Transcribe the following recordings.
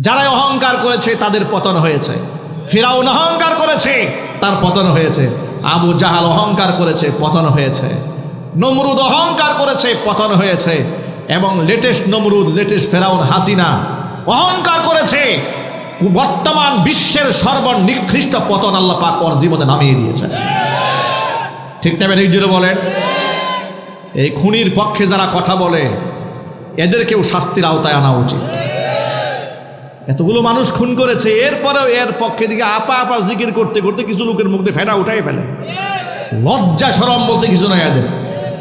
যারা অহংকার করেছে তাদের পতন হয়েছে। ফিরাউন অহংকার করেছে, তার পতন হয়েছে। আবু জাহাল অহংকার করেছে, পতন হয়েছে। নমরুদ অহংকার করেছে, পতন হয়েছে। এবং লেটেস্ট নমরুদ, লেটেস্ট ফেরাউন হাসিনা অহংকার করেছে। বর্তমান বিশ্বের সর্বনিকৃষ্ট পতন আল্লাহ পাক ওর জীবনে নামিয়ে দিয়েছে। ঠিক না? জুড়ে বলেন। এই খুনির পক্ষে যারা কথা বলে এদেরকেও শাস্তির আওতায় আনা উচিত। এতগুলো মানুষ খুন করেছে, এরপরেও এর পক্ষে দিকে আপা আপা জিকির করতে করতে কিছু লোকের মুখ দিয়ে ফেনা উঠাই ফেলে। লজ্জা শরম বলতে কিছু নয় এদের।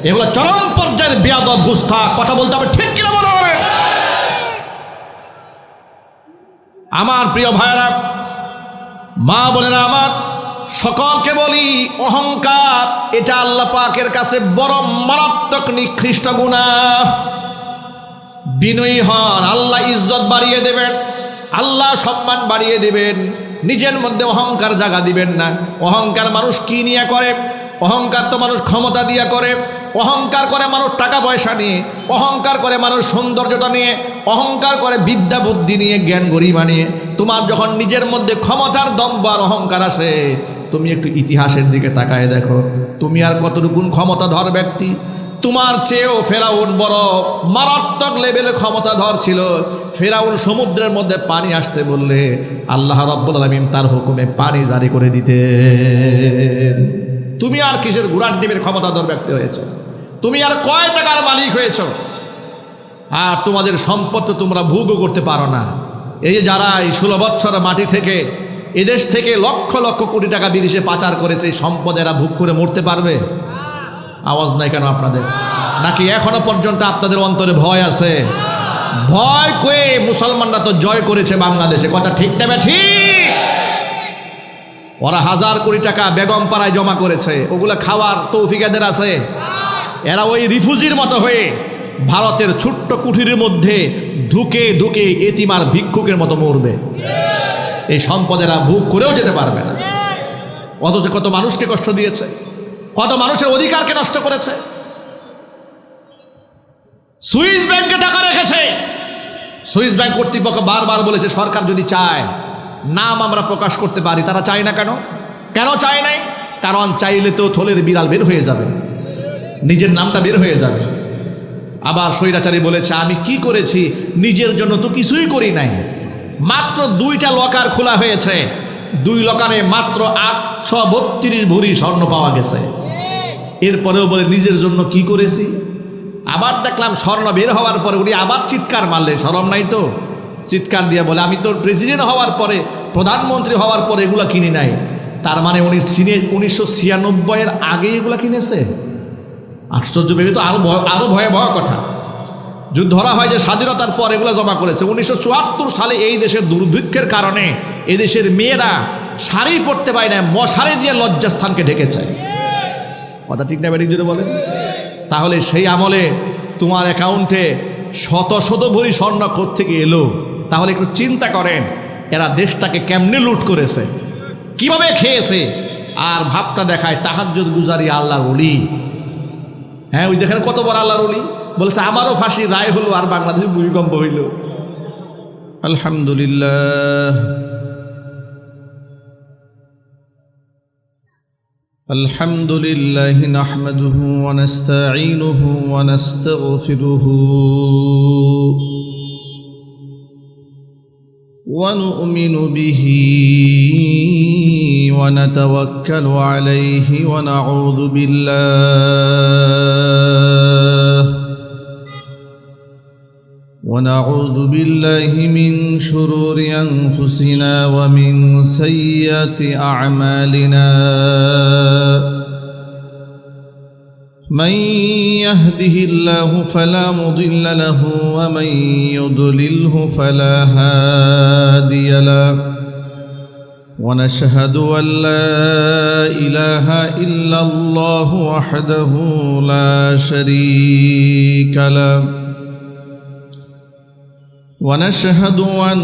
এগুলো চরম পর্যায়ের বেয়াদব গুস্তাখ। কথা বলতে হবে, ঠিক কিনা মনে হবে? আমার প্রিয় ভাইয়েরা, মা বোনেরা আমার, সকলকে বলি, অহংকার এটা আল্লাহ পাকের কাছে বড় মারাত্মক নিকৃষ্ট গুনাহ। বিনয়ী হন, আল্লাহ ইজ্জত বাড়িয়ে দেবেন, আল্লাহ সম্মান বাড়িয়ে দেবেন। নিজের মধ্যে অহংকার জাগা দিবেন না। অহংকার মানুষ কি নিয়ে করে? অহংকার তো মানুষ ক্ষমতা দিয়ে করে, অহংকার করে মানুষ টাকা পয়সা নিয়ে, অহংকার করে মানুষ সৌন্দর্যতা নিয়ে, অহংকার করে বিদ্যা বুদ্ধি নিয়ে, জ্ঞান গরিমা নিয়ে। তোমার যখন নিজের মধ্যে ক্ষমতার দম্ভ আর অহংকার আসে, তুমি একটু ইতিহাসের দিকে তাকায় দেখো, তুমি আর কতটুকুন ক্ষমতাধর ব্যক্তি। তোমার চেয়েও ফেরাউন বড় মারাত্মক লেভেলের ক্ষমতাধর ছিল। ফেরাউন সমুদ্রের মধ্যে পানি আসতে বললে আল্লাহ রাব্বুল আলামিন তার হুকুমে পানি জারি করে দিতেন। তুমি আর কিসের গুড়ার ডিমের ক্ষমতাধর ব্যক্তি হয়েছ? তুমি আর কয় টাকার মালিক হয়েছ? আর তোমাদের সম্পদ তো তোমরা ভোগও করতে পারো না। এই যে যারা এই 16 বছর মাটি থেকে এদেশ থেকে লক্ষ লক্ষ কোটি টাকা বিদেশে পাচার করেছে, এই সম্পদ এরা ভোগ করে মরতে পারবে? আওয়াজ নাই কেন আপনাদের? নাকি এখনো পর্যন্ত আপনাদের অন্তরে ভয় আছে? ভয় কয়ে মুসলমানরা তো জয় করেছে বাংলাদেশে। কথা ঠিক না ঠিক? ওরা হাজার কোটি টাকা বেগম পাড়ায় জমা করেছে, ওগুলো খাওয়ার তৌফিক এদের আছে? এরা ওই রিফিউজির মতো হয়ে ভারতের ছোট্ট কুঠিরের মধ্যে ঢুকে ঢুকে এতিমার ভিক্ষুকের মতো মরবে। এই সম্পদেরা ভোগ করেও যেতে পারবে না। অথচ কত মানুষকে কষ্ট দিয়েছে, কত মানুষের অধিকারকে নষ্ট করেছে। সুইস ব্যাংকে টাকা রেখেছে। সুইস ব্যাংক কর্তৃপক্ষ বারবার বলেছে সরকার যদি চায় নাম আমরা প্রকাশ করতে পারি। তারা চায় না কেন? কেন চায় নাই? কারণ চাইলে তো থলের বিড়াল বের হয়ে যাবে, নিজের নামটা বের হয়ে যাবে। আবার স্বৈরাচারী বলেছে আমি কি করেছি, নিজের জন্য তো কিছুই করি নাই। মাত্র 2টা লকার খোলা হয়েছে, 2 লকারে মাত্র 832 ভরি স্বর্ণ পাওয়া গেছে। এরপরেও বলে নিজের জন্য কি করেছি। আবার দেখলাম স্বর্ণ বের হওয়ার পরে উনি আবার চিৎকার মারলেন, শরম নাই তো? চিৎকার দিয়ে বলে আমি তো প্রেসিডেন্ট হওয়ার পরে, প্রধানমন্ত্রী হওয়ার পরে এগুলা কিনি নাই। তার মানে উনি 1996 এর আগে এগুলা কিনেছে। আশ্চর্য ভেবে তো আরো ভয়াবহ কথা। যদি ধরা হয় যে স্বাধীনতার পর এগুলা জমা করেছে। 1974 সালে এই দেশের দুর্ভিক্ষের কারণে এদেশের মেয়েরা শাড়ি পরতে পারে না, মশারি দিয়ে লজ্জাস্থানকে ঢেকেছে। কথা ঠিক না ব্যাটিক যদি বলেন? তাহলে সেই আমলে তোমার অ্যাকাউন্টে শত শত ভরি স্বর্ণ কোত্থেকে এলো? তাহলে একটু চিন্তা করেন এরা দেশটাকে কেমনে লুট করেছে, কিভাবে খেয়েছে। আর ভাবটা দেখায় তাহাজ্জুদ গুজারি আল্লাহর ওলি। হ্যাঁ, ওই দেখেন কত বড় আল্লাহর ওলি। বলছে আমারও ফাঁসির রায় হলো আর বাংলাদেশে ভূমিকম্প হইল। আলহামদুলিল্লাহ। الحمد لله نحمده ونستعينه ونستغفره ونؤمن به ونتوكل عليه ونعوذ بالله من شرور أنفسنا ومن سيئات أعمالنا. من يهده الله فلا مضل له ومن يضلله فلا هادي له. ونشهد أن لا إله إلا الله وحده لا شريك له. ونشهد أن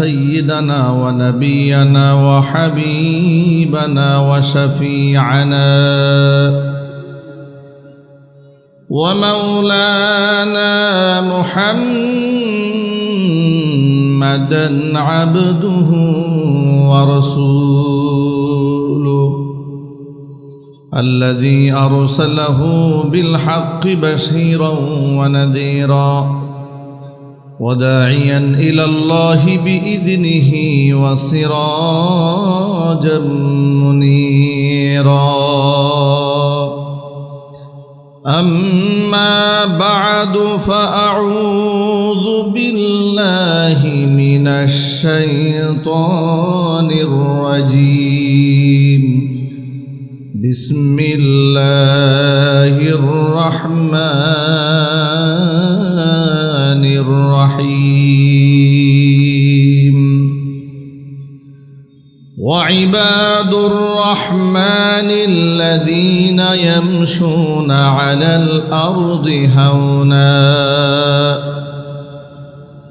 سيدنا ونبينا وحبيبنا وشفيعنا ومولانا محمد محمدا عبده ورسوله الذي أرسله بالحق بشيرا ونذيرا وداعيا إلى الله بإذنه وسراجا منيرا أما بعد فأعوذ بالله من الشيطان الرجيم بسم الله الرحمن الرحيم وعباد الرحمن الذين يمشون على الأرض هونا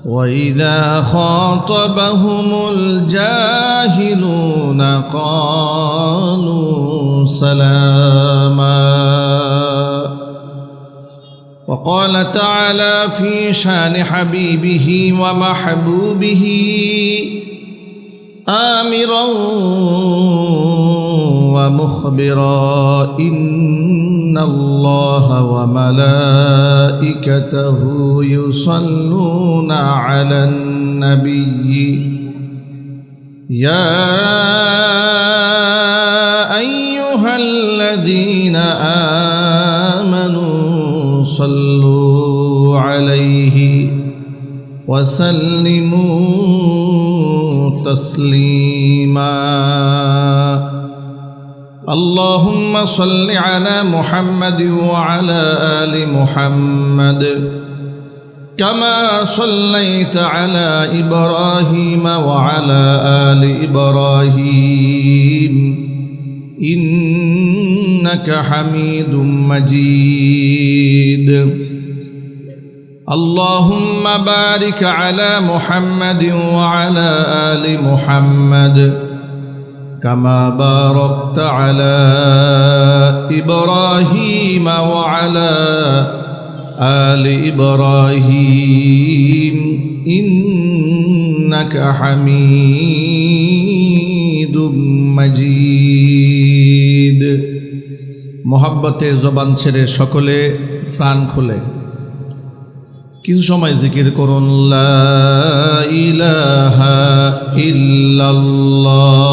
وإذا خاطبهم الجاهلون قالوا سلاما وقال تعالى في شان حبيبه ومحبوبه آمرا ومخبرا إن الله وملائكته يصلون على النبي يا أيها الذين آمنوا صلوا عليه وسلموا تسليما اللهم صل على محمد وعلى آل محمد كما صليت على إبراهيم وعلى آل إبراهيم إنك حميد مجيد اللهم بارك على محمد وعلى آل محمد كما باركت على إبراهيم وعلى آل إبراهيم إنك حميد مجيد محبته জবান ছেড়ে সকলে প্রাণ খুলে কিছু সময় জিকির করুন লা ইলাহা ইল্লাল্লাহ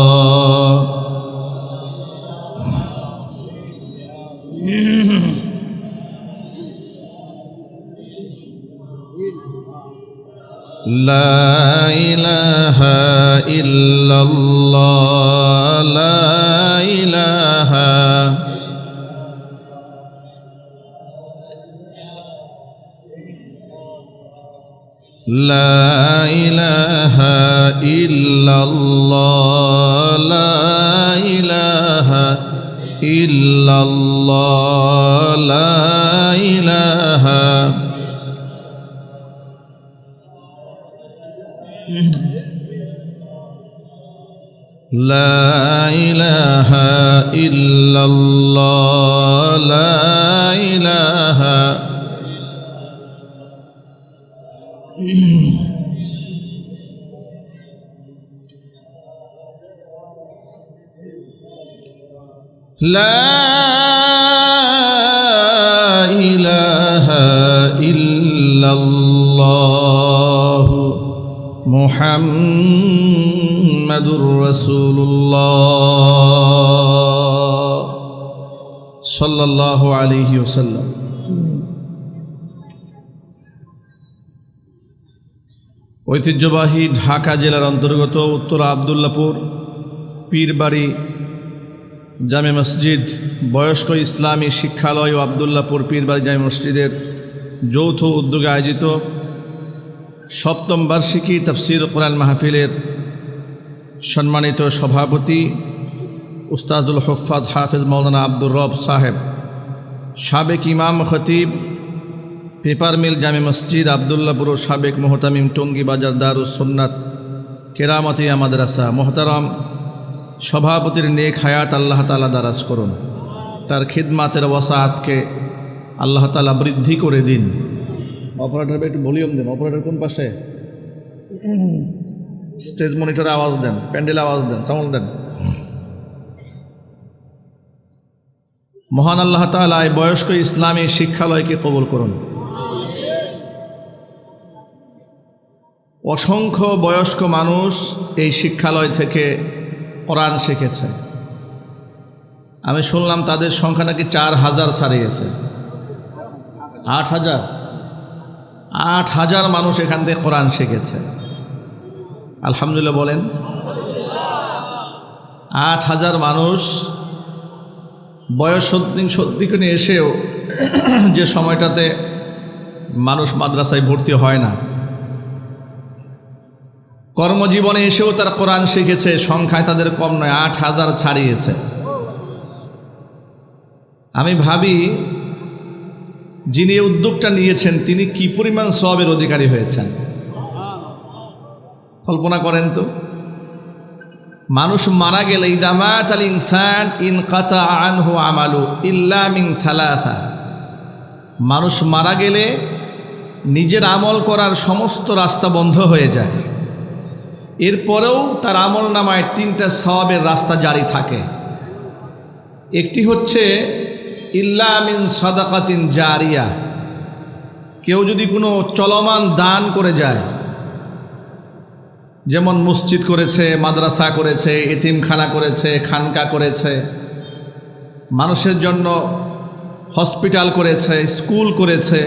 লা ইলাহা ইল্লাল্লাহ লা ইলাহা لا إله إلا الله لا إله إلا الله لا إله لا إله إلا الله لا إله لا إله إلا الله محمد رسول الله صلى الله عليه وسلم ঐতিহ্যবাহী ঢাকা জেলার অন্তর্গত উত্তর আব্দুল্লাপুর পীরবাড়ি জামে মসজিদ বয়স্ক ইসলামী শিক্ষালয় ও আব্দুল্লাপুর পীরবাড়ি জামে মসজিদের যৌথ উদ্যোগে আয়োজিত সপ্তম বার্ষিকী তাফসীর কোরআন মাহফিলের সম্মানিত সভাপতি উস্তাদুল হুফাজ হাফেজ মাওলানা আব্দুর রব সাহেব, সাবেক ইমাম খতিব পেপার মিল জামে মসজিদ আব্দুল্লাপুর ও সাবেক মোহতামিম টঙ্গী বাজার দারুস সুন্নাত কেরামতিয়া মাদ্রাসা মোহতারাম সভাপতির নেক হায়াত আল্লাহ তাআলা দারাজ করুন, তার খিদমাতের ওয়াসাআতকে আল্লাহ তাআলা বৃদ্ধি করে দিন। অপারেটর একটু ভলিউম দিন। অপারেটর কোন পাশে? স্টেজ মনিটরে আওয়াজ দেন, প্যান্ডেলে আওয়াজ দেন, সাউন্ড দেন। মহান আল্লাহ তাআলা এই বয়স্ক ইসলামী শিক্ষালয়কে কবুল করুন। অসংখ্য বয়স্ক মানুষ এই শিক্ষালয় থেকে কোরআন শিখেছে। আমি শুনলাম তাদের সংখ্যা নাকি 4000 ছাড়িয়েছে। 8,000 মানুষ এখান থেকে কোরআন শিখেছে। আলহামদুলিল্লাহ বলেন। 8,000 মানুষ বয়স সদ্যিকনে এসেও যে সময়টাতে মানুষ মাদ্রাসায় ভর্তি হয় না, কর্মজীবনে এসেও তারা কোরআন শিখেছে। সংখ্যায় তাদের কম নয়, 8,000 ছাড়িয়েছে। আমি ভাবি যিনি এই উদ্যোগটা নিয়েছেন তিনি কি পরিমাণ সওয়াবের অধিকারী হয়েছেন কল্পনা করেন তো। মানুষ মারা গেলে ইযা মাতাল ইনসান ইনকাতা আনহু আমালু ইল্লা মিন থালাথা, মানুষ মারা গেলে নিজের আমল করার সমস্ত রাস্তা বন্ধ হয়ে যায়। এরপরেও তার আমল নামায় 3টা সওয়াবের রাস্তা জারি থাকে। একটি হচ্ছে ইল্লা মিন সাদাকাতিন জারিয়া, কেউ যদি কোনো চলমান দান করে যায়, যেমন মসজিদ করেছে, মাদ্রাসা করেছে, এতিমখানা করেছে, খানকা করেছে, মানুষের জন্য হসপিটাল করেছে, স্কুল করেছে,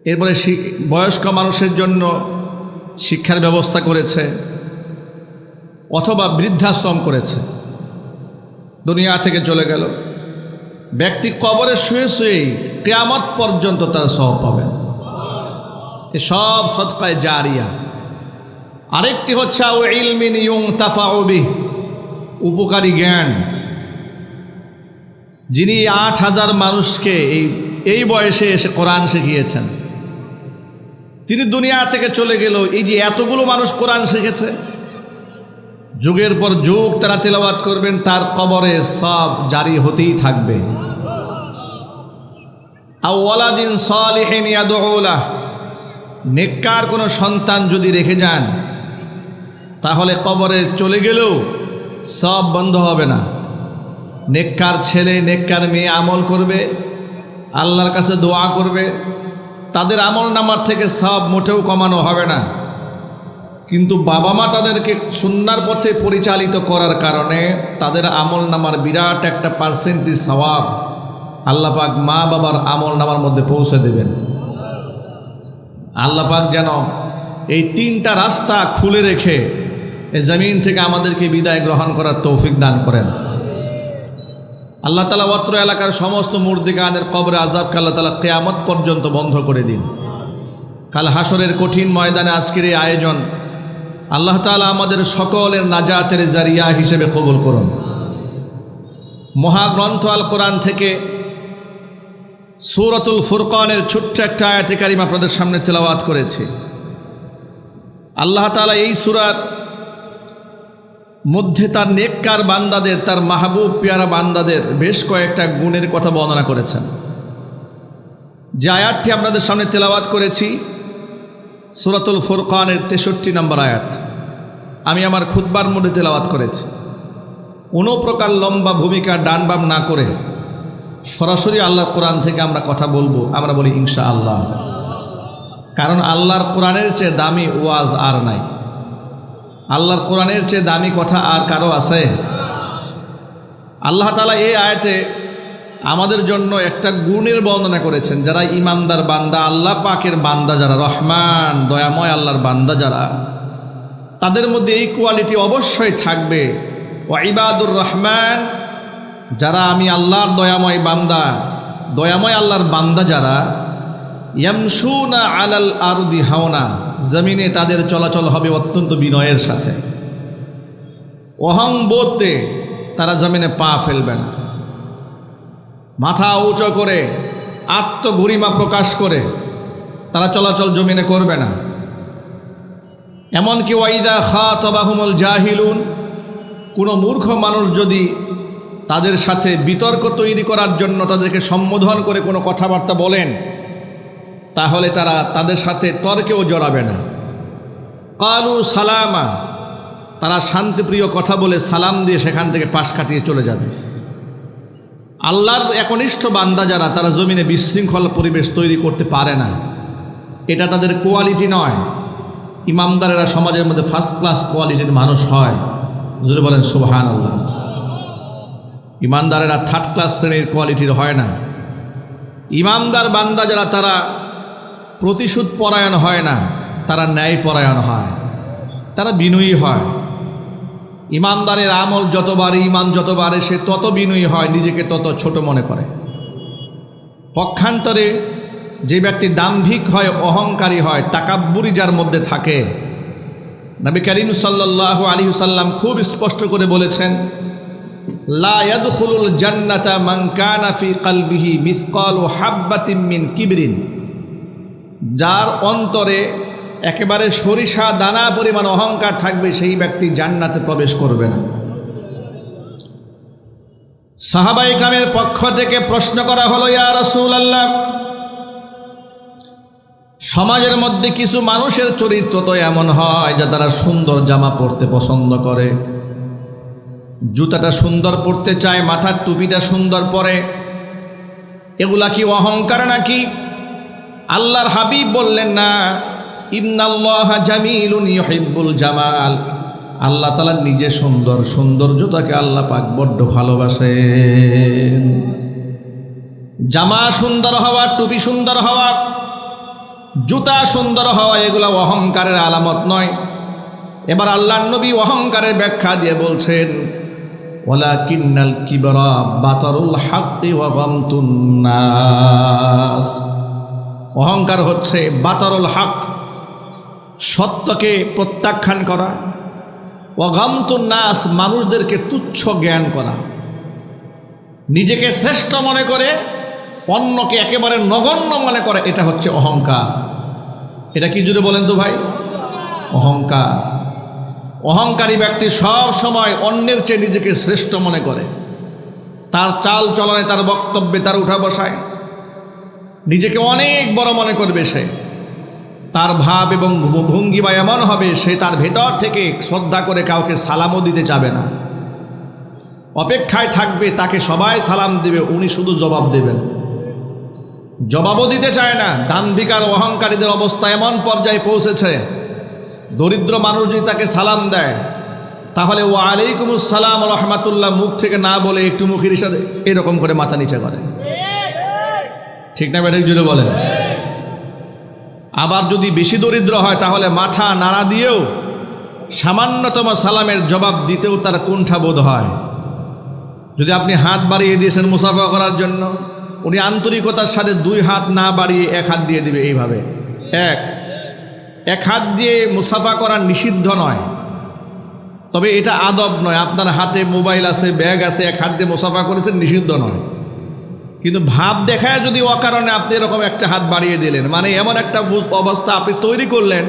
এরপরে বয়স্ক মানুষের জন্য শিক্ষার ব্যবস্থা করেছে, অথবা বৃদ্ধাশ্রম করেছে, দুনিয়া থেকে চলে গেল, ব্যক্তি কবরে শুয়ে শুয়েই কিয়ামত পর্যন্ত তার সওয়াব পাবেন। এ সব সদকায়ে জারিয়া। আরেকটি হচ্ছে আও ইলমিন ইউনতাফাউ বিহি, উপকারী জ্ঞান। যিনি 8,000 মানুষকে এই বয়সে এসে কোরআন শিখিয়েছেন, তিনি দুনিয়া থেকে চলে গেল, এই যে এতগুলো মানুষ কোরআন শিখেছে, যুগের পর যুগ তারা তেলাওয়াত করবেন, তার কবরে সব জারি হতেই থাকবে। আও ওয়ালাদিন সালিহিন ইয়াদউ লাহ, নেককার কোনো সন্তান যদি রেখে যান তাহলে কবরে চলে গেলেও সব বন্ধ হবে না। নেককার ছেলে নেককার মেয়ে আমল করবে, আল্লাহর কাছে দোয়া করবে, তাদের আমল নামার থেকে সব মোটেও কমানো হবে না। কিন্তু বাবা মা তাদেরকে সুন্নাহর পথে পরিচালিত করার কারণে তাদের আমল নামার বিরাট একটা পার্সেন্টেজ সওয়াব আল্লাহ পাক মা বাবার আমল নামার মধ্যে পৌঁছে দেবেন। আল্লাহ পাক যেন এই 3টা রাস্তা খুলে রেখে এই জমিন থেকে আমাদেরকে বিদায় গ্রহণ করার তৌফিক দান করেন। আল্লাহ তাআলা অত্র এলাকার সমস্ত মুর্দিগানের কবরে আযাবকে আল্লাহ তাআলা কিয়ামত পর্যন্ত বন্ধ করে দিন। কাল হাসরের কঠিন ময়দানে আজকের এই আয়োজন আল্লাহ তাআলা আমাদের সকলের নাজাতের জারিয়া হিসেবে কবুল করুন। মহাগ্রন্থ আল কোরআন থেকে সূরাতুল ফুরকানের ছোট্ট একটা আয়াতে কারিমা আপনাদের সামনে তেলাওয়াত করেছি। আল্লাহ তাআলা এই সূরার মধ্যে তার নেককার বান্দাদের, তার মাহবুব পেয়ারা বান্দাদের বেশ কয়েকটা গুণের কথা বর্ণনা করেছেন। যে আয়াতটি আপনাদের সামনে তেলাওয়াত করেছি সূরাতুল ফুরকানের 63 নম্বর আয়াত, আমি আমার খুতবার মধ্যে তেলাওয়াত করেছি। কোনো প্রকার লম্বা ভূমিকা ডান বাম না করে সরাসরি আল্লাহর কোরআন থেকে আমরা কথা বলবো। আমরা বলি ইনশাআল্লাহ, কারণ আল্লাহর কোরআনের চেয়ে দামি ওয়াজ আর নাই। আল্লাহর কোরআনের চেয়ে দামি কথা আর কারো আছে? আল্লাহ তাআলা এই আয়াতে আমাদের জন্য একটা গুণের বর্ণনা করেছেন। যারা ইমানদার বান্দা, আল্লাহ পাকের বান্দা, যারা রহমান দয়াময় আল্লাহর বান্দা যারা, তাদের মধ্যে এই কোয়ালিটি অবশ্যই থাকবে। ওয়া ইবাদুর রহমান, যারা আমি আল্লাহর দয়াময় বান্দা, দয়াময় আল্লাহর বান্দা যারা, ইয়ামশুনা আলাল আরদি হাওনা, জমিনে তাদের চলাচল হবে অত্যন্ত বিনয়ের সাথে। অহংবোধে তারা জমিনে পা ফেলবে না, মাথা উঁচু করে আত্মগরিমা প্রকাশ করে তারা চলাচল জমিনে করবে না। এমনকি ওয়াইদা খাতাবাহুমুল জাহিলুন, কোনো মূর্খ মানুষ যদি তাদের সাথে বিতর্ক তৈরি করার জন্য তাদেরকে সম্বোধন করে কোনো কথাবার্তা বলেন, তাহলে তারা তাদের সাথে তর্কেও জড়াবে না। কালু সালামা, তারা শান্তিপ্রিয় কথা বলে সালাম দিয়ে সেখান থেকে পাশ কাটিয়ে চলে যাবে। আল্লাহর একনিষ্ঠ বান্দা যারা, তারা জমিনে বিশৃঙ্খল পরিবেশ তৈরি করতে পারে না। এটা তাদের কোয়ালিটি নয়। ইমামদারেরা সমাজের মধ্যে ফার্স্ট ক্লাস কোয়ালিটির মানুষ হয়। যদি বলেন সুবহানাল্লাহ। ইমানদারেরা থার্ড ক্লাস শ্রেণীর কোয়ালিটির হয় না। ইমানদার বান্দা যারা, তারা প্রতিশোধ পরায়ণ হয় না, তারা ন্যায় পরায়ণ হয়, তারা বিনয়ী হয়। ইমানদারের আমল যত বাড়ে, ইমান যত বাড়ে, সে তত বিনয়ী হয়, নিজেকে তত ছোট মনে করে। পক্ষান্তরে যে ব্যক্তি দাম্ভিক হয়, অহংকারী হয়, তাকাব্বুরি যার মধ্যে থাকে, নবী করিম সাল্লাল্লাহু আলাইহি ওয়াসাল্লাম খুব স্পষ্ট করে বলেছেন, লা ইয়াদখুলুল জান্নাতা মান কানা ফি কলবিহি মিসকালু হাববাতিন মিন কিবরিন। যার অন্তরে একেবারে সরিষা দানা পরিমাণ অহংকার থাকবে, সেই ব্যক্তি জান্নাতে প্রবেশ করবে না। সাহাবায়ে কেরামের পক্ষ থেকে প্রশ্ন করা হলো, ইয়া রাসূলুল্লাহ, সমাজের মধ্যে কিছু মানুষের চরিত্র তো এমন হয় যে তারা সুন্দর জামা পরতে পছন্দ করে, জুতাটা সুন্দর পরতে চায়, মাথার টুপিটা সুন্দর পরে, এগুলা কি অহংকার নাকি? আল্লাহর হাবিব বললেন, না, ইন্নাল্লাহা জামিলুন ইউহিব্বুল জামাল। আল্লাহ তাআলা নিজে সুন্দর, সৌন্দর্যতাকে আল্লাহ পাক বড্ড ভালোবাসেন। জামা সুন্দর হওয়া, টুপি সুন্দর হওয়া, জুতা সুন্দর হওয়া, এগুলা অহংকারের আলামত নয়। এবার আল্লাহর নবী অহংকারের ব্যাখ্যা দিয়ে বলছেন, ওয়ালাকিন্নাল কিবরা বাতারুল হাক্কি ওয়া গামতুন নাস। অহংকার হচ্ছে বাতারুল হক, সত্যকে প্রত্যাখ্যান করা, ওয়া গামতুন নাস, মানুষদেরকে তুচ্ছ জ্ঞান করা। নিজেকে শ্রেষ্ঠ মনে করে অন্যকে একেবারে নগণ্য মনে করে, এটা হচ্ছে অহংকার। এটা কি জুড়ে বলেন তো ভাই? অহংকার। অহংকারী ব্যক্তি সব সময় অন্যের চেয়ে নিজেকে শ্রেষ্ঠ মনে করে। তার চাল চলনে, তার বক্তব্যে, তার উঠা বসায় নিজেকে অনেক বড় মনে করবে সে। তার ভাব এবং ভঙ্গিমা এমন হবে, সে তার ভেতর থেকে শ্রদ্ধা করে কাউকে সালামও দিতে চাবে না, অপেক্ষায় থাকবে তাকে সবাই সালাম দেবে, উনি শুধু জবাব দেবেন, জবাবও দিতে চায় না। দাম্ভিক আর অহংকারীদের অবস্থা এমন পর্যায়ে পৌঁছেছে, দরিদ্র মানুষ যদি তাকে সালাম দেয়, তাহলে ওয়া আলাইকুমুস সালাম রহমাতুল্লাহ মুখ থেকে না বলে একটু মুখের ইশারায় এরকম করে মাথা নিচে করে। ঠিক না ব্যাটারি জুড়ে বলে। আবার যদি বেশি দরিদ্র হয়, তাহলে মাথা নাড়া দিয়েও সামান্যতম সালামের জবাব দিতেও তার কুণ্ঠাবোধ হয়। যদি আপনি হাত বাড়িয়ে দিয়েছেন মুসাফা করার জন্য, উনি আন্তরিকতার সাথে দুই হাত না বাড়িয়ে এক হাত দিয়ে দিবে। এইভাবে এক হাত দিয়ে মুসাফা করা নিষিদ্ধ নয়, তবে এটা আদব নয়। আপনার হাতে মোবাইল আছে, ব্যাগ আছে, এক হাত দিয়ে মুসাফা করেছেন, নিষিদ্ধ নয়। কিন্তু ভাব দেখায় যদি অকারণে আপনি এরকম একটা হাত বাড়িয়ে দিলেন, মানে এমন একটা অবস্থা আপনি তৈরি করলেন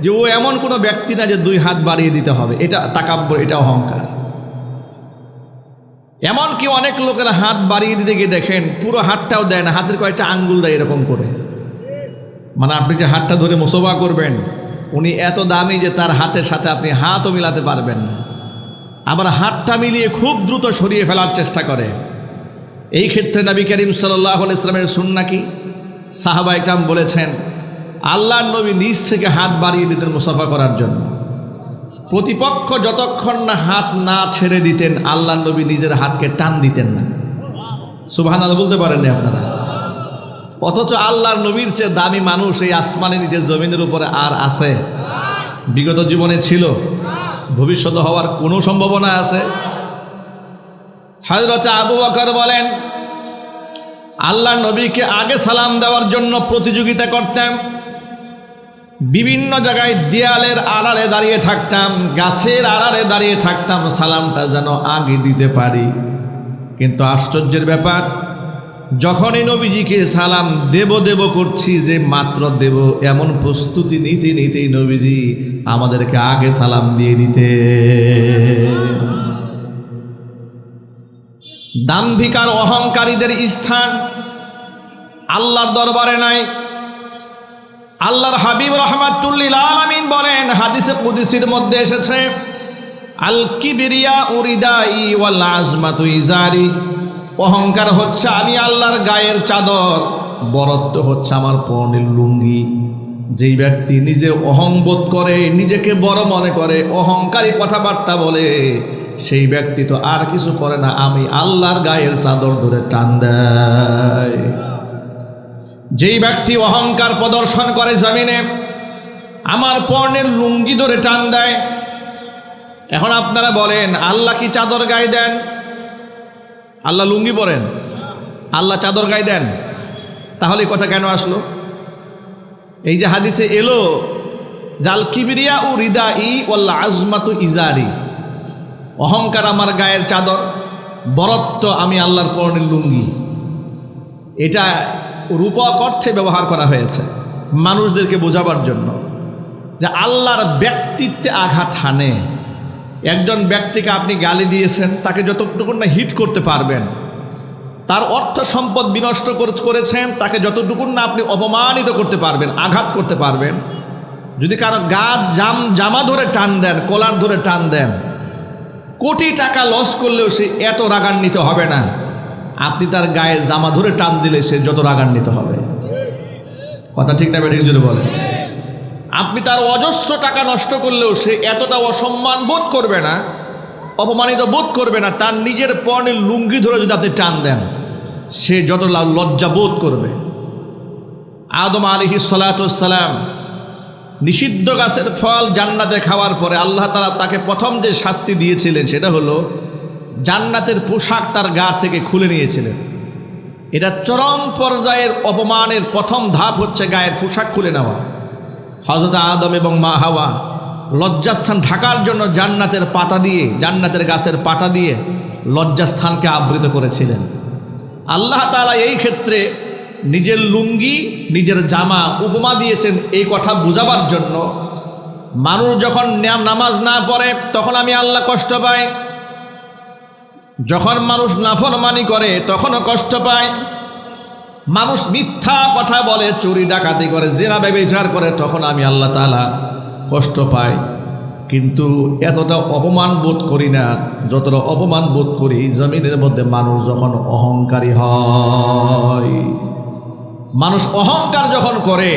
যে ও এমন কোনো ব্যক্তি না যে দুই হাত বাড়িয়ে দিতে হবে, এটা তাকাব্বর, এটা অহংকার। এমনকি অনেক লোকেরা হাত বাড়িয়ে দিতে গিয়ে দেখেন পুরো হাতটাও দেয় না, হাতের কয়েকটা আঙ্গুল দেয় এরকম করে। মানে আপনি যে হাতটা ধরে মুসাফা করবেন, উনি এত দামি যে তার হাতের সাথে আপনি হাতও মিলাতে পারবেন না। আবার হাতটা মিলিয়ে খুব দ্রুত সরিয়ে ফেলার চেষ্টা করে। এই ক্ষেত্রে নবী করিম সাল্লাল্লাহু আলাইহি ওয়াসাল্লামের সুন্নাহ কি? সাহাবায়ে কেরাম বলেছেন, আল্লাহর নবী নিজ থেকে হাত বাড়িয়ে দিতেন মুসাফা করার জন্য। প্রতিপক্ষ যতক্ষণ না হাত না ছেড়ে দিতেন, আল্লাহর নবী নিজের হাতকে টান দিতেন না। সুবহানাল্লাহ বলতে পারেননি আপনারা? অথচ আল্লাহর নবীর চেয়ে দামি মানুষ এই আসমানে নিচে জমিনের উপরে আর আছে? বিগত জীবনে ছিল, ভবিষ্যতে হওয়ার কোনো সম্ভাবনা আছে? হযরত আবু বকর বলেন, আল্লাহর নবীকে আগে সালাম দেওয়ার জন্য প্রতিযোগিতা করতাম। বিভিন্ন জায়গায় দেয়ালের আড়ালে দাঁড়িয়ে থাকতাম, গাছের আড়ালে দাঁড়িয়ে থাকতাম, সালামটা যেন আগে দিতে পারি। কিন্তু আশ্চর্যের ব্যাপার, যখনই নবীজিকে সালাম দেব করছি, যে মাত্র দেব এমন প্রস্তুতি নিতেই নবীজি আমাদেরকে আগে সালাম দিয়ে দিতে। দাম্ভিক আর অহংকারীদের স্থান আল্লাহর দরবারে নাই। আল্লাহর হাবিব রাহমাতুল্লিল আলামিন বলেন, হাদিসে কুদসির মধ্যে এসেছে, আল কিবরিয়া উরিদাই ওয়াল আজমাতু ইজারি, অহংকার হচ্ছে আমি আল্লাহর গায়ের চাদর, বরত্ব হচ্ছে আমার পরনের লুঙ্গি। যেই ব্যক্তি নিজে অহংবোধ করে, নিজেকে বড় মনে করে, অহংকারী কথাবার্তা বলে, সেই ব্যক্তি তো আর কিছু করে না, আমি আল্লাহর গায়ের চাদর ধরে টান দেয়। যেই ব্যক্তি অহংকার প্রদর্শন করে জমিনে, আমার পরনের লুঙ্গি ধরে টান দেয়। এখন আপনারা বলেন, আল্লাহ কি চাদর গায়ে দেন? আল্লাহ লুঙ্গি পরেন? আল্লাহ চাদর গায়ে দেন? তাহলে এই কথা কেন আসলো? এই যে হাদিসে এলো, জাল কিবরিয়া ও রিদাই ওয়াল আজমাতু ইজারি, অহংকার আমার গায়ের চাদর, বরত্ব আমি আল্লাহর পরনের লুঙ্গি। এটা রূপক অর্থে ব্যবহার করা হয়েছে মানুষদেরকে বোঝাবার জন্য যে আল্লাহর ব্যক্তিত্বে আঘাত হানে। একজন ব্যক্তিকে আপনি গালি দিয়েছেন, তাকে যতটুকু না হিট করতে পারবেন, তার অর্থ সম্পদ বিনষ্ট করেছেন, তাকে যতটুকু না আপনি অপমানিত করতে পারবেন, আঘাত করতে পারবেন। যদি কারো জামা ধরে টান দেন, কলার ধরে টান দেন, কোটি টাকা লস করলেও সে এত রাগান্বিত হবে না। আপনি তার গায়ের জামা ধরে টান দিলে সে যত রাগান্বিত হবে। কথা ঠিক না বেঠিক যদি বলেন? আপনি তার অজস্র টাকা নষ্ট করলেও সে এতটা অসম্মান বোধ করবে না, অপমানিত বোধ করবে না। তার নিজের পরনের লুঙ্গি ধরে যদি আপনি টান দেন, সে যত লজ্জা বোধ করবে। আদম আলাইহিস সালাতু ওয়াস সালাম নিষিদ্ধ গাছের ফল জান্নাতে খাওয়ার পরে আল্লাহ তাআলা তাকে প্রথম যে শাস্তি দিয়েছিলেন সেটা হলো জান্নাতের পোশাক তার গা থেকে খুলে নিয়েছিলেন। এটা চরম পর্যায়ের অপমানের প্রথম ধাপ হচ্ছে গায়ের পোশাক খুলে নেওয়া। হযরত আদম এবং মা হাওয়া লজ্জাস্থান ঢাকার জন্য জান্নাতের পাতা দিয়ে, জান্নাতের গাছের পাতা দিয়ে লজ্জাস্থানকে আবৃত করেছিলেন। আল্লাহ তাআলা এই ক্ষেত্রে নিজের লুঙ্গি, নিজের জামা উপমা দিয়েছেন এই কথা বোঝাবার জন্য। মানুষ যখন নামাজ না পড়ে তখন আমি আল্লাহ কষ্ট পাই, যখন মানুষ নাফরমানি করে তখনও কষ্ট পায়, মানুষ মিথ্যা কথা বলে, চুরি ডাকাতি করে, জিনা ব্যভিচার করে, তখন আমি আল্লাহ তাআলা কষ্ট পাই। কিন্তু এতটা অপমান বোধ করি না যতটা অপমান বোধ করি জমিনের মধ্যে মানুষ যখন অহংকারী হয়। মানুষ অহংকার যখন করে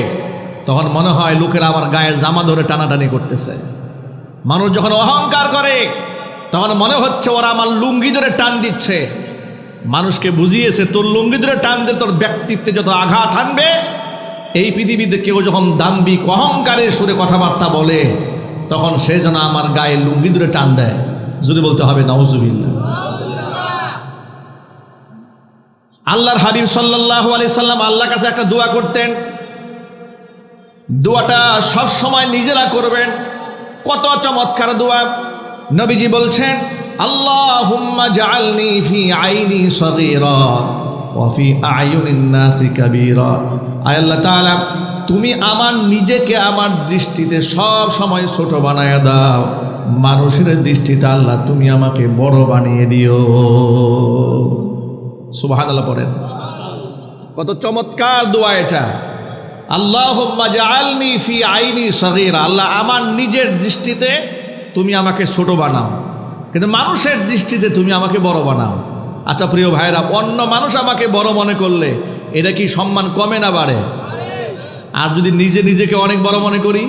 তখন মনে হয় লোকেরা আমার গায়ের জামা ধরে টানাটানি করতেছে। মানুষ যখন অহংকার করে তখন মনে হচ্ছে ওরা আমার লুঙ্গি ধরে টান দিচ্ছে। মানুষকে বুঝিয়েছে, তোর লুঙ্গি ধরে টান দিয়ে তোর ব্যক্তিত্বে যত আঘাত আনবে, এই পৃথিবীতে কেউ যখন দাম্ভিক অহংকারের সুরে কথাবার্তা বলে তখন সে যেন আমার গায়ে লুঙ্গি ধরে টান দেয়। যদি বলতে হবে নাউজুবিল্লাহ। আল্লাহর হাবিব সাল্লাল্লাহু আলাইহি সাল্লাম আল্লাহর কাছে একটা দোয়া করতেন। দোয়াটা সব সময় নিজেরা করবেন। কত চমৎকার দোয়া! নবীজি বলছেন, আল্লাহুম্মা জাআলনি ফি আইনি সগীরা ওয়া ফি আয়ুনিন নাসি কাবীরা। আয় আল্লাহ তাআলা, তুমি আমার নিজেকে আমার দৃষ্টিতে সব সময় ছোট বানায়া দাও, মানুষের দৃষ্টিতে আল্লাহ তুমি আমাকে বড় বানিয়ে দিও। সুবহানাল্লাহ পড়েন। কত চমৎকার দোয়া এটা! আল্লাহুম্মা জাআলনি ফি আইনি সগীরা, আল্লাহ আমার নিজের দৃষ্টিতে তুমি আমাকে ছোট বানাও, কিন্তু মানুষের দৃষ্টিতে তুমি আমাকে বড় বানাও। আচ্ছা প্রিয় ভাইরা, অন্য মানুষ আমাকে বড় মনে করলে এটা কি সম্মান কমে না বাড়ে? আর যদি নিজেকে অনেক বড় মনে করি